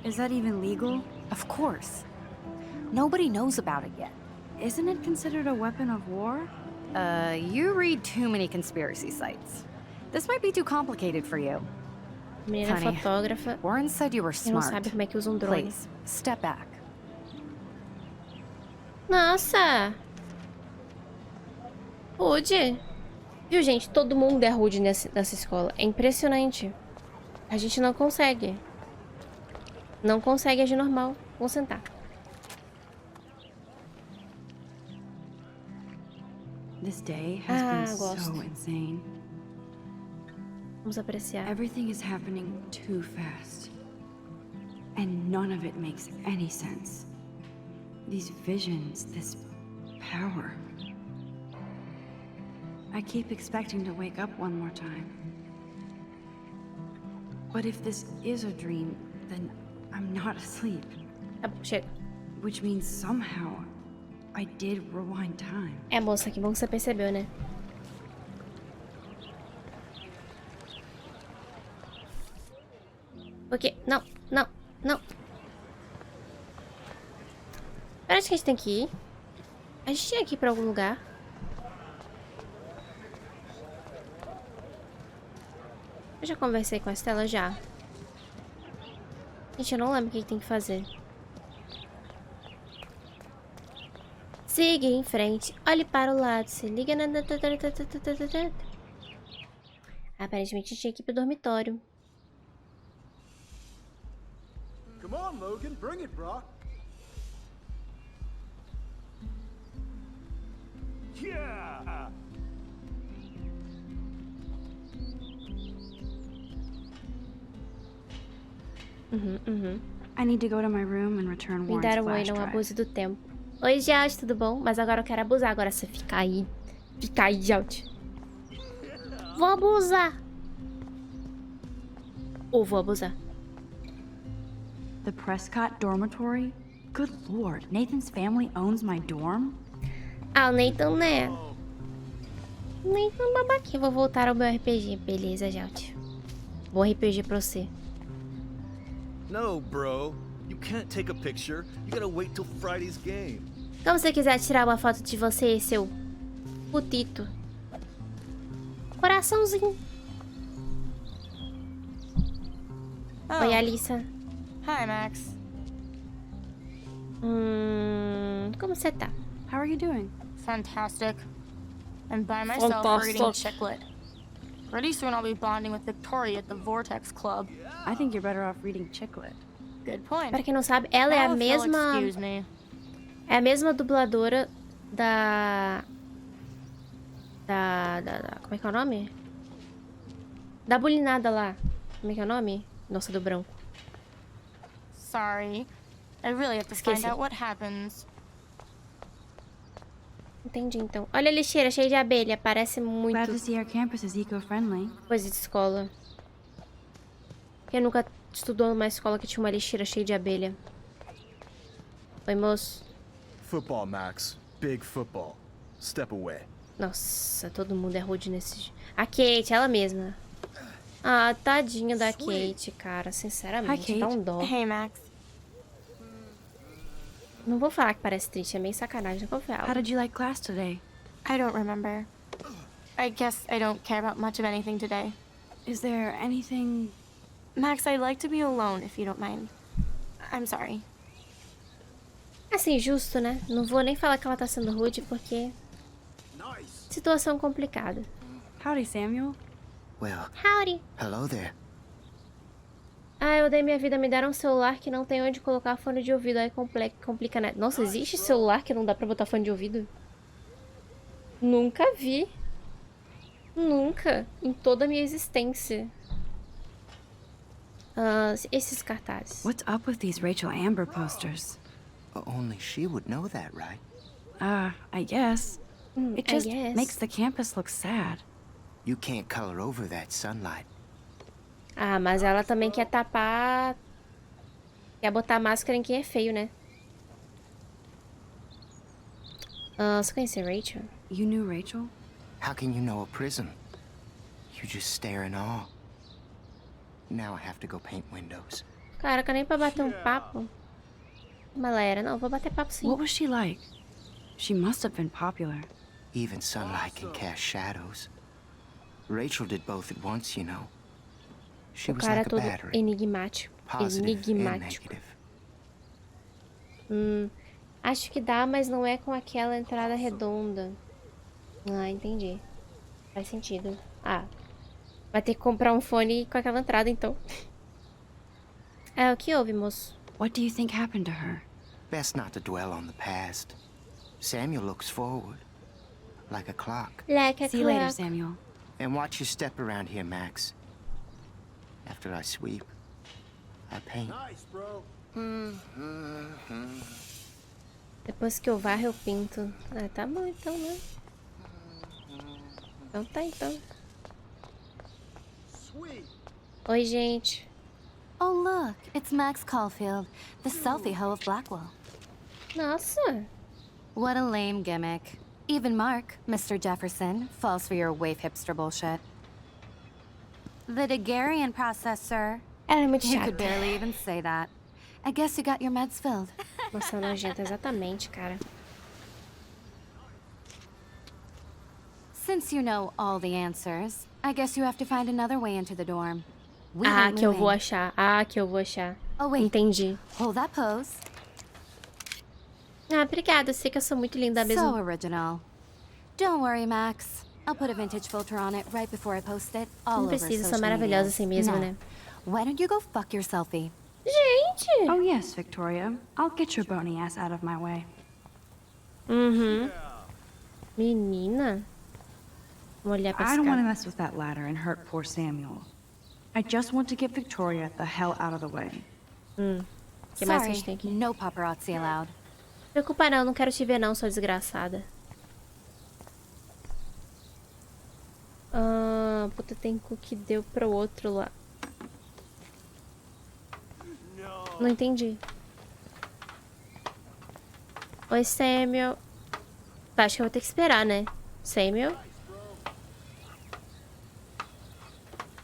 Is that even legal? Of course. Nobody knows about it yet. Isn't it considered a weapon of war? You read too many conspiracy sites. This might be too complicated for you. Menina Honey, fotógrafa. Warren said you were E não smart. sabe como é que usa um drone. Please, step back. Nossa! Rude. Viu, gente? Todo mundo é rude nessa escola. É impressionante. A gente não consegue. Não consegue agir normal. Vamos sentar. This day has been gosto. so insane. Vamos apreciar. Everything is happening too fast. And none of it makes any sense. These visions, this power. I keep expecting to wake up one more time. But if this is a dream, then I'm not asleep. Chega. Which means somehow I did rewind time. É, moça, que bom que você percebeu, né? Porque... Não, não, não. Parece que a gente tem que ir. A gente tinha que ir pra algum lugar. Eu já conversei com a Estela já. Gente, eu não lembro o que tem que fazer. Siga em frente. Olhe para o lado. Se liga na... Aparentemente tinha que ir pro dormitório. Come on, Logan, bring it, bro. Yeah. I need to go to my room and return Me Warren's dar um oi, flash não drive. abuse do tempo. Oi, Jalt, tudo bom? Mas agora eu quero abusar. Agora você fica aí. Fica aí, Jalt. Vou abusar. Ou vou abusar. The Prescott dormitory? Good lord, Nathan's family owns my dorm? Ah, o Nathan, né? Nathan babaquinha. Vou voltar ao meu RPG. Beleza, Jalt. Bom RPG pra você. No, bro. You can't take a picture. You gotta wait till Friday's game. Como você quiser tirar uma foto de você, seu putito. Coraçãozinho. Oh. Oi, Alissa. Hi, Max. Como você tá? How are you doing? Fantastic. I'm by myself reading Chicklet. Pretty soon I'll be bonding with Victoria at the Vortex Club. I think you're better off reading Chicklet. Good point. Pra quem não sabe, ela é a mesma... Excuse me. É a mesma dubladora da... Como é que é o nome? Da bulinada lá. Como é que é o nome? Nossa, do branco. Sorry. I really have to find out what happens. Entendi, então. Olha a lixeira cheia de abelha. Parece muito... Glad to see our campus is eco-friendly. Coisa de escola. Quem nunca estudou numa escola que tinha uma lixeira cheia de abelha? Oi, moço. Football, Max. Big football. Step away. Nossa, todo mundo é rude nesse... A Kate, ela mesma. Ah, tadinha da Kate, cara. Sinceramente, dá um dó. Hey, Max. Não vou falar que parece triste, é meio sacanagem, não confio. How did you like class today? I don't remember. I guess I don't care about much of anything today. Is there anything... Max, I'd like to be alone, if you don't mind. I'm sorry. Assim, justo, né? Não vou nem falar que ela tá sendo rude, porque... Situação complicada. Howdy, Samuel. Well, Howdy. hello there. Ah, eu dei minha vida, me deram um celular que não tem onde colocar fone de ouvido, aí complica, né? Nossa, existe celular que não dá pra botar fone de ouvido? Nunca vi. Nunca. Em toda a minha existência. Esses cartazes. What's up with these Rachel Amber posters? Only she would know that, right? I guess. It I just guess. makes the campus look sad. You can't color over that sunlight. Ah, mas ela também quer tapar... Quer botar máscara em quem é feio, né? Você conhece a Rachel? You knew Rachel? How can you know a prism? You just stare in awe. Now I have to go paint windows. Caraca, nem pra bater um papo. Como ela era? Não, vou bater papo sim. What was she like? She must have been popular. Even sunlight can cast shadows. Rachel did both at once, you know. She O was cara like a todo battery. enigmático. Positive and Enigmático. negative. Acho que dá, mas não é com aquela entrada redonda. Ah, entendi. Faz sentido. Ah, vai ter que comprar um fone com aquela entrada, então. É, o que houve, moço? What do you think happened to her? Best not to dwell on the past. Samuel looks forward, like a clock. Like a See you clock. later, Samuel. And watch your step around here, Max. After I sweep, I paint. Nice, bro. Depois que eu varro, eu pinto. Ah, tá bom então, né? Então tá, então. Oi, gente. Oh, look, it's Max Caulfield, the selfie hoe of Blackwell. Nossa. What a lame gimmick. Even Mark, Mr. Jefferson, falls for your wave hipster bullshit. The Daguerrean process, sir. Ela é muito You chata. could barely even say that. I guess you got your meds filled. Nossa, nojenta, exatamente, cara. Since you know all the answers, I guess you have to find another way into the dorm. We Ah, ain't que eu vou moving. achar. Ah, que eu vou achar. Oh, wait. Entendi. Hold that pose. Ah, obrigada. Eu sei que eu sou muito linda mesmo. So original. Don't worry, Max. I'll put a vintage filter on it right before I post it all Não over precisa, social sou maravilhosa media. assim mesmo, Now, né? why don't you go fuck your selfie? Gente! Oh, yes, Victoria. I'll get your bony ass out of my way. Uhum. Menina. Vamos olhar pra I don't want to escada. mess with that ladder and hurt poor Samuel. I just want to get Victoria the hell out of the way. O que mais que a gente tem aqui? No paparazzi allowed. Preocupa não, não quero te ver não, sua desgraçada. Ah, puta, tem cu que deu pro outro lá. Não entendi. Oi, Samuel. Tá, acho que eu vou ter que esperar, né? Samuel?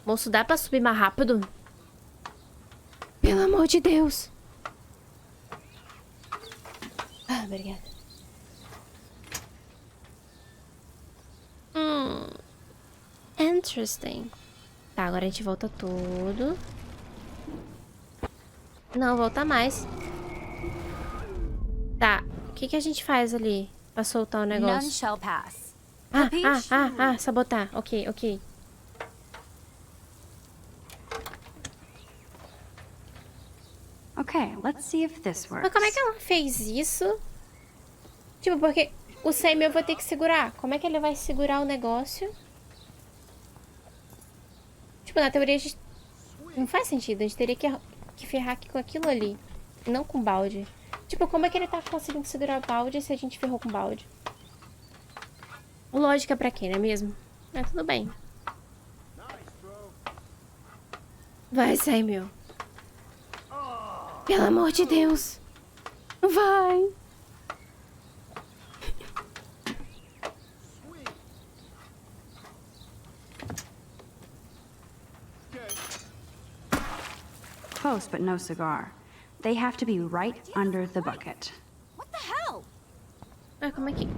Moço, dá pra subir mais rápido? Pelo amor de Deus. Ah, obrigada. Interesting. Tá, agora a gente volta tudo. Não, volta mais. Tá, o que que a gente faz ali pra soltar o None negócio? shall pass. Sabotar. Ok, ok. Okay, let's see if this works. Mas como é que ela fez isso? Tipo, porque o Samuel vai ter que segurar. Como é que ele vai segurar o negócio? Tipo, na teoria a gente... Não faz sentido. A gente teria que ferrar aqui com aquilo ali. Não com o balde. Tipo, como é que ele tá conseguindo segurar o balde se a gente ferrou com o balde? Lógica pra quê, não é mesmo? Mas tudo bem. Vai, Samuel. Pelo amor de Deus. Vai. Close, but no cigar. They have to be right under the bucket. What the hell? Ah, como é que...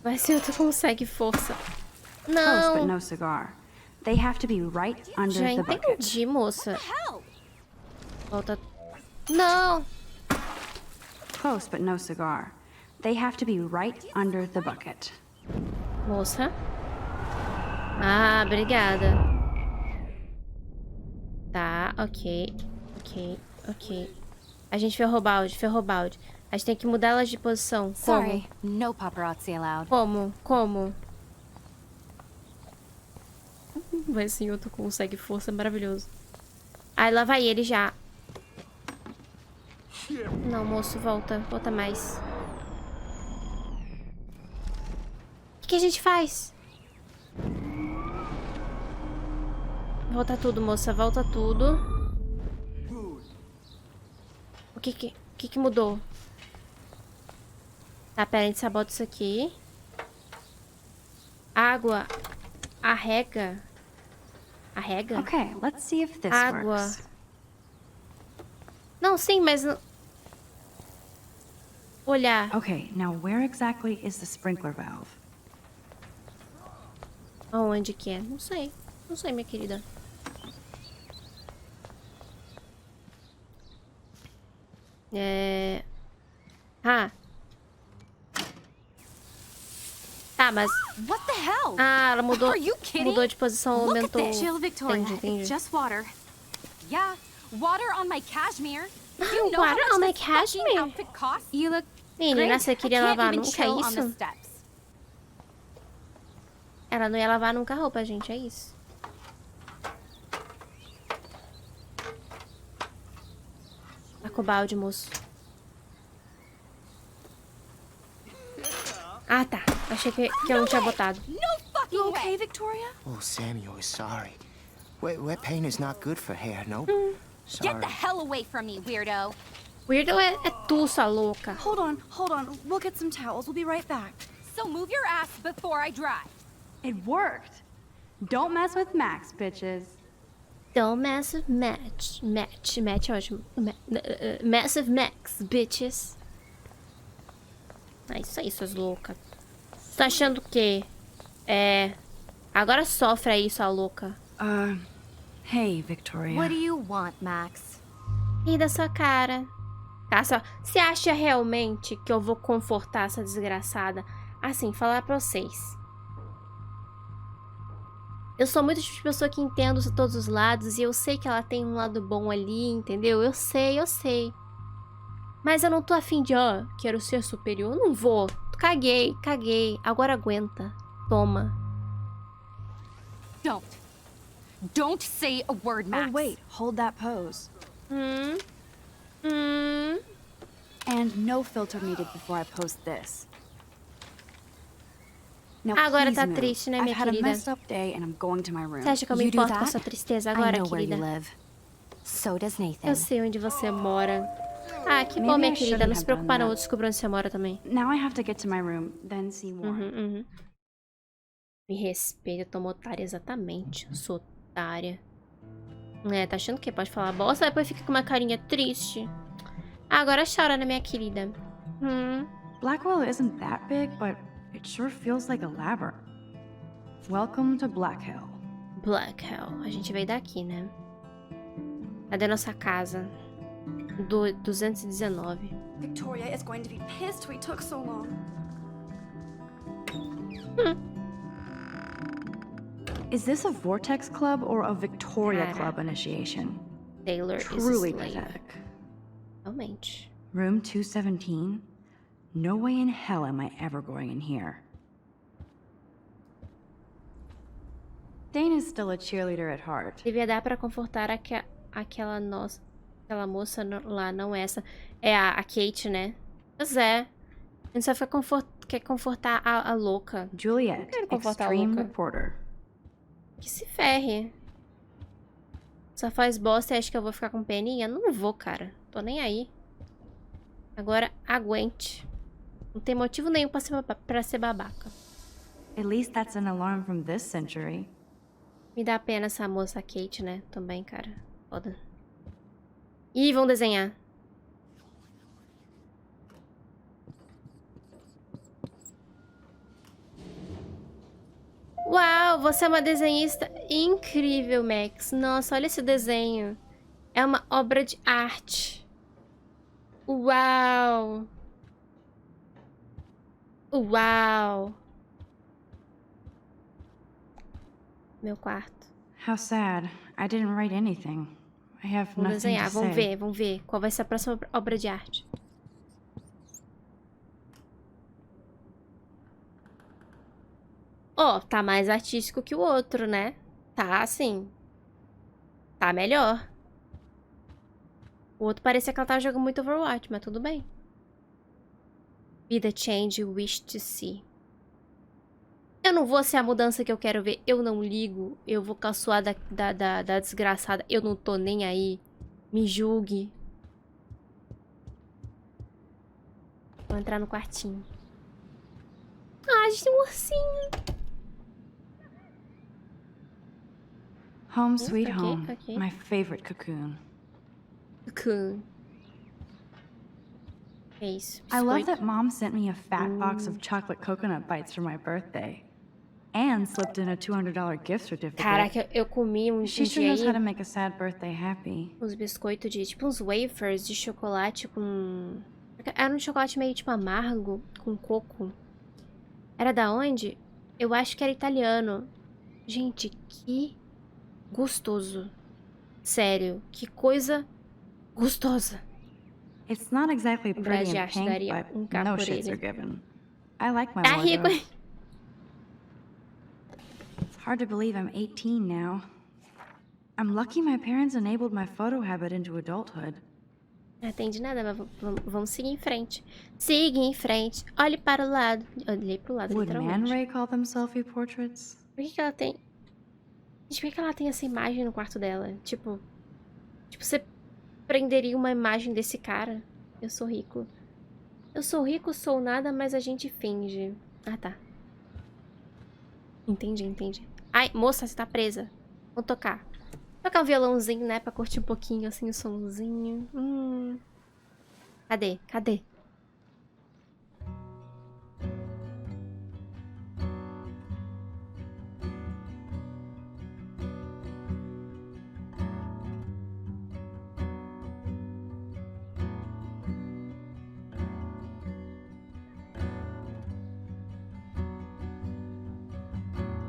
Vai ser tu consegue força. Close, but Não. no cigar. They have to be right under Já the bucket. entendi, moça. Volta. Não. Close, but no cigar. They have to be right under the bucket. Moça. Ah, obrigada. Tá, ok. Ok. A gente ferrou o balde, A gente tem que mudar elas de posição. Sorry, no paparazzi allowed. Como? Vai sim, outro consegue força, maravilhoso. Ai, lá vai ele já. Não, moço, volta mais. O que a gente faz? Volta tudo, moça, volta tudo. O que mudou? Tá, pera, a gente sabota isso aqui. Água. Arrega. Okay, let's see if this Água. works. Não, sim, mas... Olhar. Okay, now where exactly is the sprinkler valve? Aonde que é? Não sei. Não sei, minha querida. Ah. Tá, mas... What the hell? Ah, ela mudou. Are you kidding? Mudou de posição, Look at aumentou. that. Chill, Victoria. Entendi. It's just water. Yeah, water on my cashmere. You know water on my cashmere? Outfit costs? You look... Menina, você queria lavar nunca, é isso? Ela não ia lavar nunca a roupa, gente, é isso. Tá com o balde, moço. Ah, tá. Achei que eu não tinha botado. You okay, Victoria? Oh, Samuel is sorry. Wet paint is not good for hair, no? Sorry. Get the hell away from me, weirdo. Weirdo é tu, sua louca. Hold on. We'll get some towels. We'll be right back. So move your ass before I dry. It worked. Don't mess with Max, bitches. Don't mess with Match é ótimo. Massive Max, bitches. É isso aí, suas loucas. Você tá achando o quê? Agora sofre aí, sua louca. Hey, Victoria. What do you want, Max? Ri da sua cara. Tá, só. Você acha realmente que eu vou confortar essa desgraçada? Assim, falar pra vocês. Eu sou muito tipo de pessoa que entendo todos os lados e eu sei que ela tem um lado bom ali, entendeu? Eu sei. Mas eu não tô afim de, quero ser superior. Eu não vou. Caguei. Agora aguenta. Toma. Don't say a word, Max. Oh, wait. Hold that pose. And no filter needed before I post this. Now, Agora tá please move. triste, né, minha I've had a querida? messed up day and I'm going to my room. Você acha que eu me You do importo com a that? sua tristeza I agora, know where querida? you live. So does Nathan. Eu sei onde você mora. Ah, que bom, Maybe minha I querida. shouldn't Não se have preocupa done não, eu that. descubro onde você mora também. Now I have to get to my room, then see more. Me respeita, eu tô uma otária exatamente. Eu sou otária. Tá achando que pode falar bosta, depois fica com uma carinha triste. Agora chora, né, minha querida? Blackwell isn't that big, but it sure feels like a labyrinth. Welcome to Black Hell. Black Hell. A gente veio daqui, né? Cadê nossa casa? 219. Victoria is going to be pissed we took so long. Is this a Vortex Club or a Victoria Club initiation? Taylor Truly is a slave. pathetic. Realmente. Room 217? No way in hell am I ever going in here. Dana's still a cheerleader at heart. Devia dar pra confortar aquela moça lá, não essa. É a Kate, né? Pois é. A gente só quer confortar a louca. Juliet, Não quero confortar a extreme louca. reporter. Que se ferre. Só faz bosta e acha que eu vou ficar com peninha? Não vou, cara. Tô nem aí. Agora, aguente. Não tem motivo nenhum pra ser babaca. At least that's an alarm from this century. Me dá pena essa moça, a Kate, né? Também, cara. Foda. Ih, vão desenhar. Uau, você é uma desenhista incrível, Max. Nossa, olha esse desenho. É uma obra de arte. Uau. Uau. Meu quarto. How sad. I didn't write anything. I have Vamos nothing desenhar, to say. vamos ver qual vai ser a próxima obra de arte. Ó, tá mais artístico que o outro, né? Tá assim. Tá melhor. O outro parecia que ela tava jogando muito Overwatch, mas tudo bem. Be the change you wish to see. Eu não vou ser a mudança que eu quero ver. Eu não ligo. Eu vou caçoar da desgraçada. Eu não tô nem aí. Me julgue. Vou entrar no quartinho. Ah, a gente tem um ursinho. Home sweet okay, home. okay. My favorite cocoon. Cocoon. É isso. I love Biscoito. that Mom sent me a fat box of chocolate coconut bites for my birthday. And slipped in a $200 gift certificate. Caraca, eu comi She sure dia knows how to aí make a sad birthday happy. uns biscoitos de, tipo, uns wafers de chocolate com... Era um chocolate meio, tipo, amargo, com coco. Era da onde? Eu acho que era italiano. Gente, que gostoso. Sério, que coisa gostosa. It's not exactly pretty and pink, daria but no por shits ele. are given. I like my Tá rico, wardrobe. hein? It's hard to believe I'm 18 now. I'm lucky my parents enabled my photo habit into adulthood. Não atende nada, mas vamos seguir em frente. Siga em frente. Olhe para o lado. Olhei para o lado, Would Man literalmente. Ray call them selfie portraits? Por que ela tem... Gente, por que ela tem essa imagem no quarto dela? Tipo, você prenderia uma imagem desse cara? Eu sou rico. Eu sou rico, sou nada, mas a gente finge. Ah, tá. Entendi. Ai, moça, você tá presa. Vou tocar. Tocar um violãozinho, né? Pra curtir um pouquinho, assim, o somzinho. Cadê?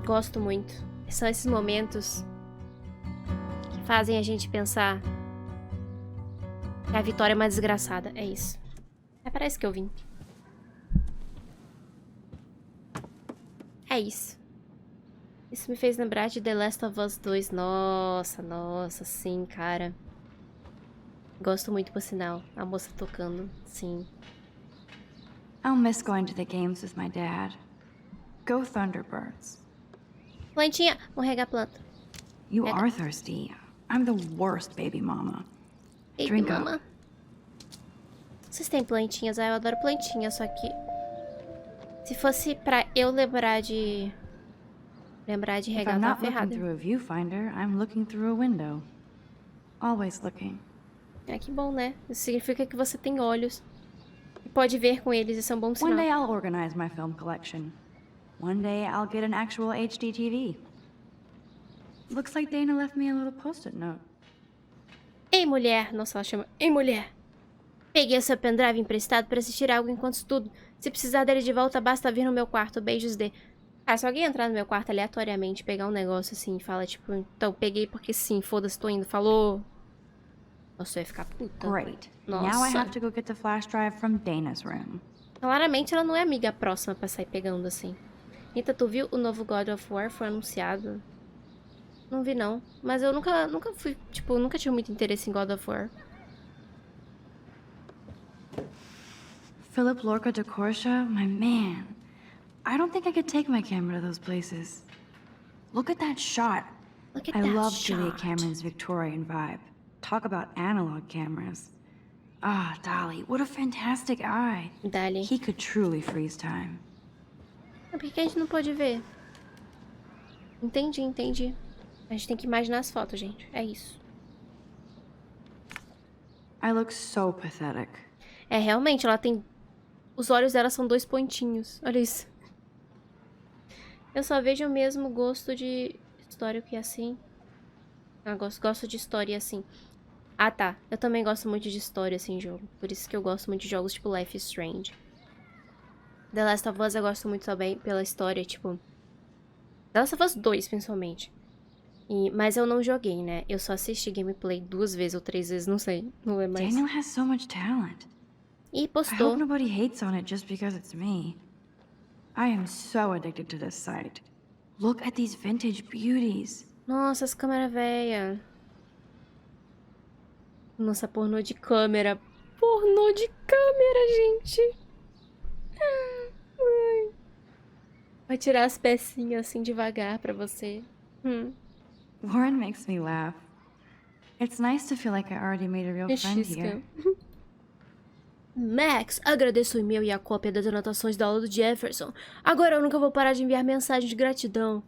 Gosto muito. São esses momentos que fazem a gente pensar que a vitória é mais desgraçada. É isso. É para isso que eu vim. É isso. Isso me fez lembrar de The Last of Us 2. Nossa, sim, cara. Gosto muito, por sinal. A moça tocando, sim. I'll miss going to the games with my dad. Go Thunderbirds. Plantinha, vou regar a planta. You are thirsty. I'm the worst baby mama. Baby mama. Vocês têm plantinhas? Ah, eu adoro plantinhas, só que... Se fosse pra eu lembrar de regar, I'm tá not looking ferrada. through a viewfinder, I'm looking through a window. Always looking. Ah, que bom, né? Isso significa que você tem olhos. E pode ver com eles, isso é um bom sinal. One day I'll organize my film collection. One day I'll get an actual HD TV. Looks like Dana left me a little post-it note. Ei, mulher! Nossa, ela chama... Ei, mulher! Peguei o seu pendrive emprestado pra assistir algo enquanto estudo. Se precisar dele de volta, basta vir no meu quarto. Beijos de... Ah, se alguém entrar no meu quarto aleatoriamente, pegar um negócio assim e fala, tipo... Então, peguei porque sim, foda-se, tô indo. Falou... Nossa, eu ia ficar puta. Great. Nossa. Now I have to go get the flash drive from Dana's room. Claramente ela não é amiga próxima pra sair pegando assim. Rita, tu viu o novo God of War? Foi anunciado. Não vi, não. Mas eu nunca fui... Tipo, nunca tive muito interesse em God of War. Philip Lorca de Corsia, my man. I don't think I could take my camera to those places. Look at that shot. Look at I that love shot. Julia Cameron's Victorian vibe. Talk about analog cameras. Ah, Dolly, what a fantastic eye. Dali. He could truly freeze time. Por que a gente não pode ver? Entendi. A gente tem que imaginar as fotos, gente. É isso. I look so pathetic. É, realmente, ela tem... Os olhos dela são 2 pontinhos. Olha isso. Eu só vejo o mesmo gosto de história que assim. Ah, gosto de história assim. Ah, tá. Eu também gosto muito de história assim em jogo. Por isso que eu gosto muito de jogos tipo Life is Strange. The Last of Us eu gosto muito também pela história, tipo... The Last of Us 2, principalmente. Mas eu não joguei, né? Eu só assisti gameplay 2 vezes ou 3 vezes, não sei. Não lembro mais. Daniel has so much talent. E I postou. hope nobody hates on it just because it's me. I am so addicted to this site. Look at these vintage beauties. Nossa, as câmeras velhas. Nossa, pornô de câmera. Pornô de câmera, gente. Ai. Vai tirar as pecinhas assim devagar pra você. Warren makes me laugh. It's nice to feel like I already made a real friend here. Max, agradeço o e-mail e a cópia das anotações da aula do Jefferson. Agora eu nunca vou parar de enviar mensagens de gratidão.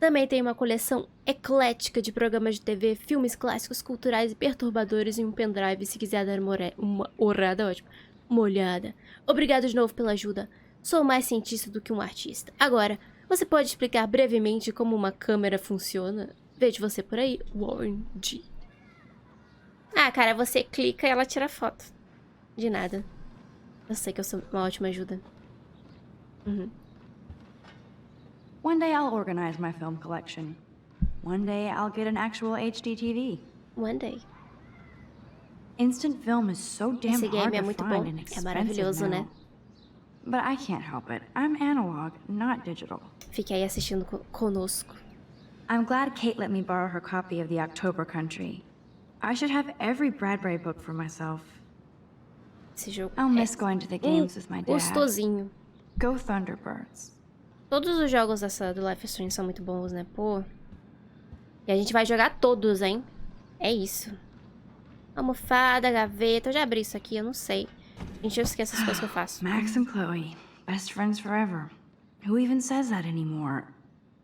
Também tem uma coleção eclética de programas de TV, filmes clássicos, culturais e perturbadores em um pendrive se quiser dar uma olhada, ótimo. Uma olhada. Obrigado de novo pela ajuda. Sou mais cientista do que um artista. Agora, você pode explicar brevemente como uma câmera funciona? Vejo você por aí, Warren G. Ah, cara, você clica e ela tira foto. De nada. Eu sei que eu sou uma ótima ajuda. One day I'll organize my film collection. One day I'll get an actual HD TV. One day. Instant film is so damn Esse game hard é to muito find bom. and É expensive maravilhoso, né? now. But I can't help it. I'm analog, not digital. Fique aí assistindo conosco. I'm glad Kate let me borrow her copy of The October Country. I should have every Bradbury book for myself. Esse jogo I'll miss going to the games with my dad. Gostosinho. Go Thunderbirds. Todos os jogos do Life is Strange são muito bons, né? Pô. E a gente vai jogar todos, hein? É isso. Almofada, gaveta. Eu já abri isso aqui, eu não sei. Gente, eu esqueço as coisas que eu faço. Max and Chloe, best friends forever. Who even says that anymore?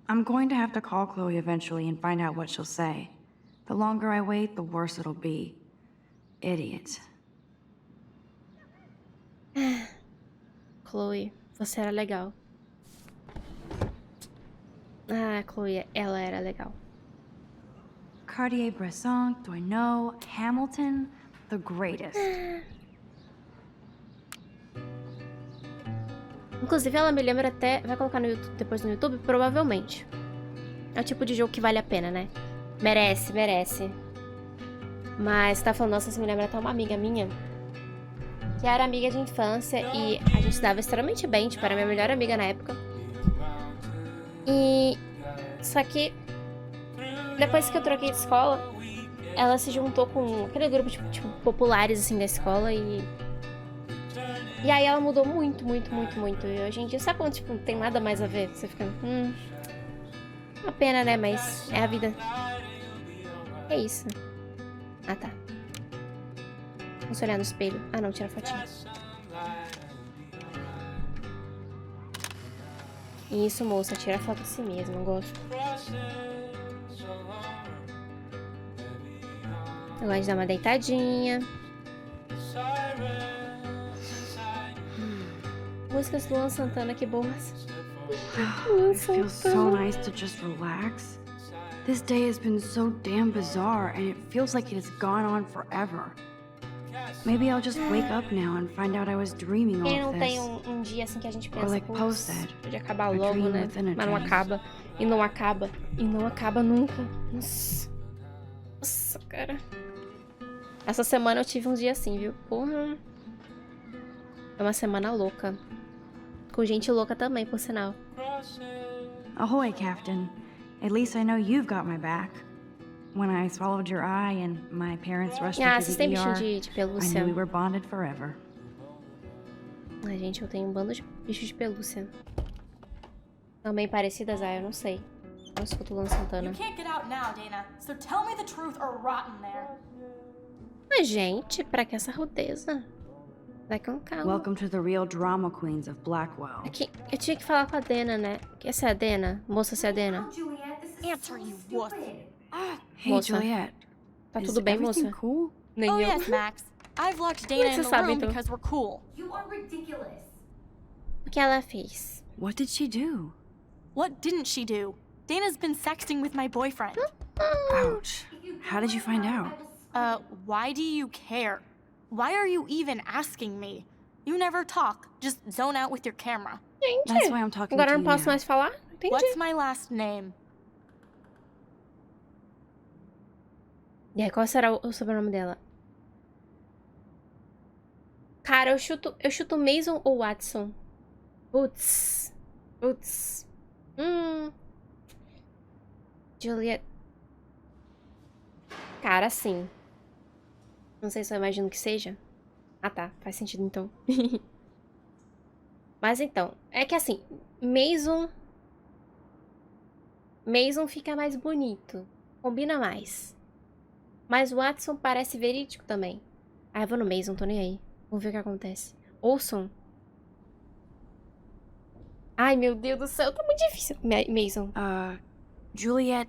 I'm going to have to call Chloe eventually and find out what she'll say. The longer I wait, the worse it'll be. Idiot. Chloe, você era legal. Ah, Chloe, ela era legal. Cartier-Bresson, do I know? Hamilton, the greatest. Inclusive, ela me lembra até... Vai colocar no YouTube, depois no YouTube? Provavelmente. É o tipo de jogo que vale a pena, né? Merece, merece. Mas tá falando, nossa, você me lembra até uma amiga minha. Que era amiga de infância e a gente se dava extremamente bem. Tipo, era minha melhor amiga na época. E... Só que... Depois que eu troquei de escola, ela se juntou com aquele grupo, tipo populares, assim, da escola e... E aí ela mudou muito, muito, muito, muito. E hoje em dia, sabe quando, tipo, não tem nada mais a ver? Você fica... Uma pena, né? Mas é a vida. É isso. Ah, tá. Vamos olhar no espelho. Ah, não, tira a fotinha. Isso, moça. Tira a foto de si mesma. Eu gosto. Eu gosto de dar uma deitadinha. Músicas do Luan Santana, que boas. It feels so nice to just relax. This day has been so damn bizarre, and it feels like it has gone on forever. Maybe I'll just wake up now and find out I was dreaming all Quem of não this. tem um dia assim que a gente pensa, Or like putz, Poe said, podia acabar a logo, dream né? within a Mas não dream. acaba. E não acaba. E não acaba nunca. Nossa. Nossa, cara. Essa semana eu tive um dia assim, viu? Porra. É uma semana louca. Com gente louca também, por sinal. Ahoy, Captain. At least I know you've got my back. When I swallowed your eye and my parents rushed me vocês to têm the bichinho ER, de I pelúcia? knew we were bonded forever. Ai, gente, eu tenho um bando de bichos de pelúcia. Também parecidas, eu não sei. Eu escuto o Luan Santana. You can't get out now, Dana. So tell me the truth or rot in there. Mas, gente, pra que essa rudeza? Vai com calma. Welcome to the real drama queens of Blackwell. Aqui, eu tinha que falar com a Dena, né? Essa é a Dena? Moça, essa é a Dena? Answer, you wuss. Hey, Moça. Juliet. Tá Is tudo bem, moça? everything cool? Nem Oh eu. yes, Max. I've locked Como é Dana que in você the sabe, room então? because we're cool. You are ridiculous. O que ela fez? What did she do? What didn't she do? Dana's been sexting with my boyfriend. Ouch. How did you find out? Why do you care? Why are you even asking me? You never talk. Just zone out with your camera. Gente, That's why I'm talking agora to eu não you posso now. mais falar? Entendi. What's my last name? E aí, qual será o sobrenome dela? Cara, eu chuto Mason ou Watson? Putz. Juliet. Cara, sim. Não sei se eu imagino que seja. Ah, tá. Faz sentido, então. Mas, então. É que, assim, Mason fica mais bonito. Combina mais. Mas o Watson parece verídico também. Ah, eu vou no Mason, tô nem aí. Vamos ver o que acontece. Ouçam. Ai, meu Deus do céu, tá muito difícil. Mason. Juliet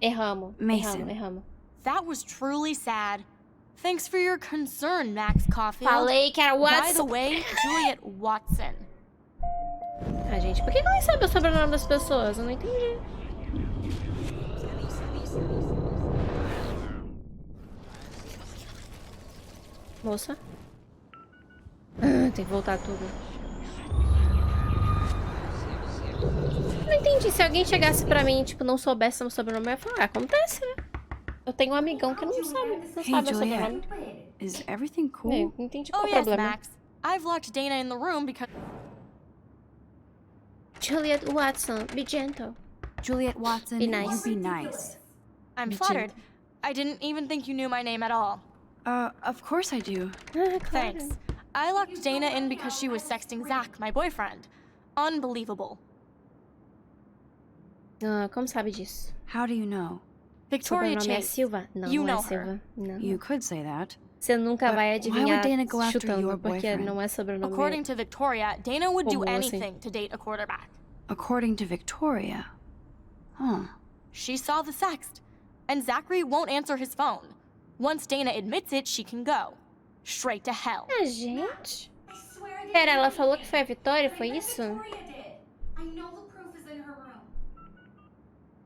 Mason. Erramos. That was truly sad. Thanks for your concern, Max Caulfield. Falei que era Watson. By the way, Juliet Watson. Ah, gente, por que ela sabe o sobrenome das pessoas? Eu não entendi. Moça? Tem que voltar tudo. Não entendi. Se alguém chegasse pra mim e, tipo, não soubesse o sobrenome, eu ia falar, acontece, né? Eu tenho um amigão que não sabe o sobrenome. Is everything cool? Eu não entendi qual Oh o yes, problema. Max. I've locked Dana in the room because... Juliet Watson, be gentle. Juliet Watson, Be nice. you be nice. I'm Be flattered. I didn't even think you knew my name at all. Of course I do. Thanks. I locked Dana in because she was sexting Zach, my boyfriend. Unbelievable. Como sabe disso? How do you know? Victoria Sobrenome é Chase. Silva? Não, You não é know Silva. her. Não. You could say that. Você nunca vai Why adivinhar would Dana go after your chutando, porque boyfriend? não é sobrenome. According to Victoria, Dana would do Comum, assim. anything to date a quarterback. According to Victoria. Huh. She saw the sext, and Zachary won't answer his phone. Once Dana admits it, she can go. Straight to hell. Ah, gente. Pera, ela falou que foi a Vitória, foi isso?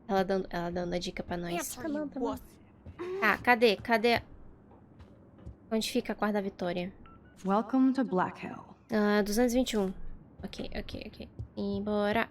Ela dando a dica pra nós. Tá bom, tá bom. Ah, cadê? Onde fica a quarta da Vitória? Welcome to Black Hell. 221. Ok. Embora.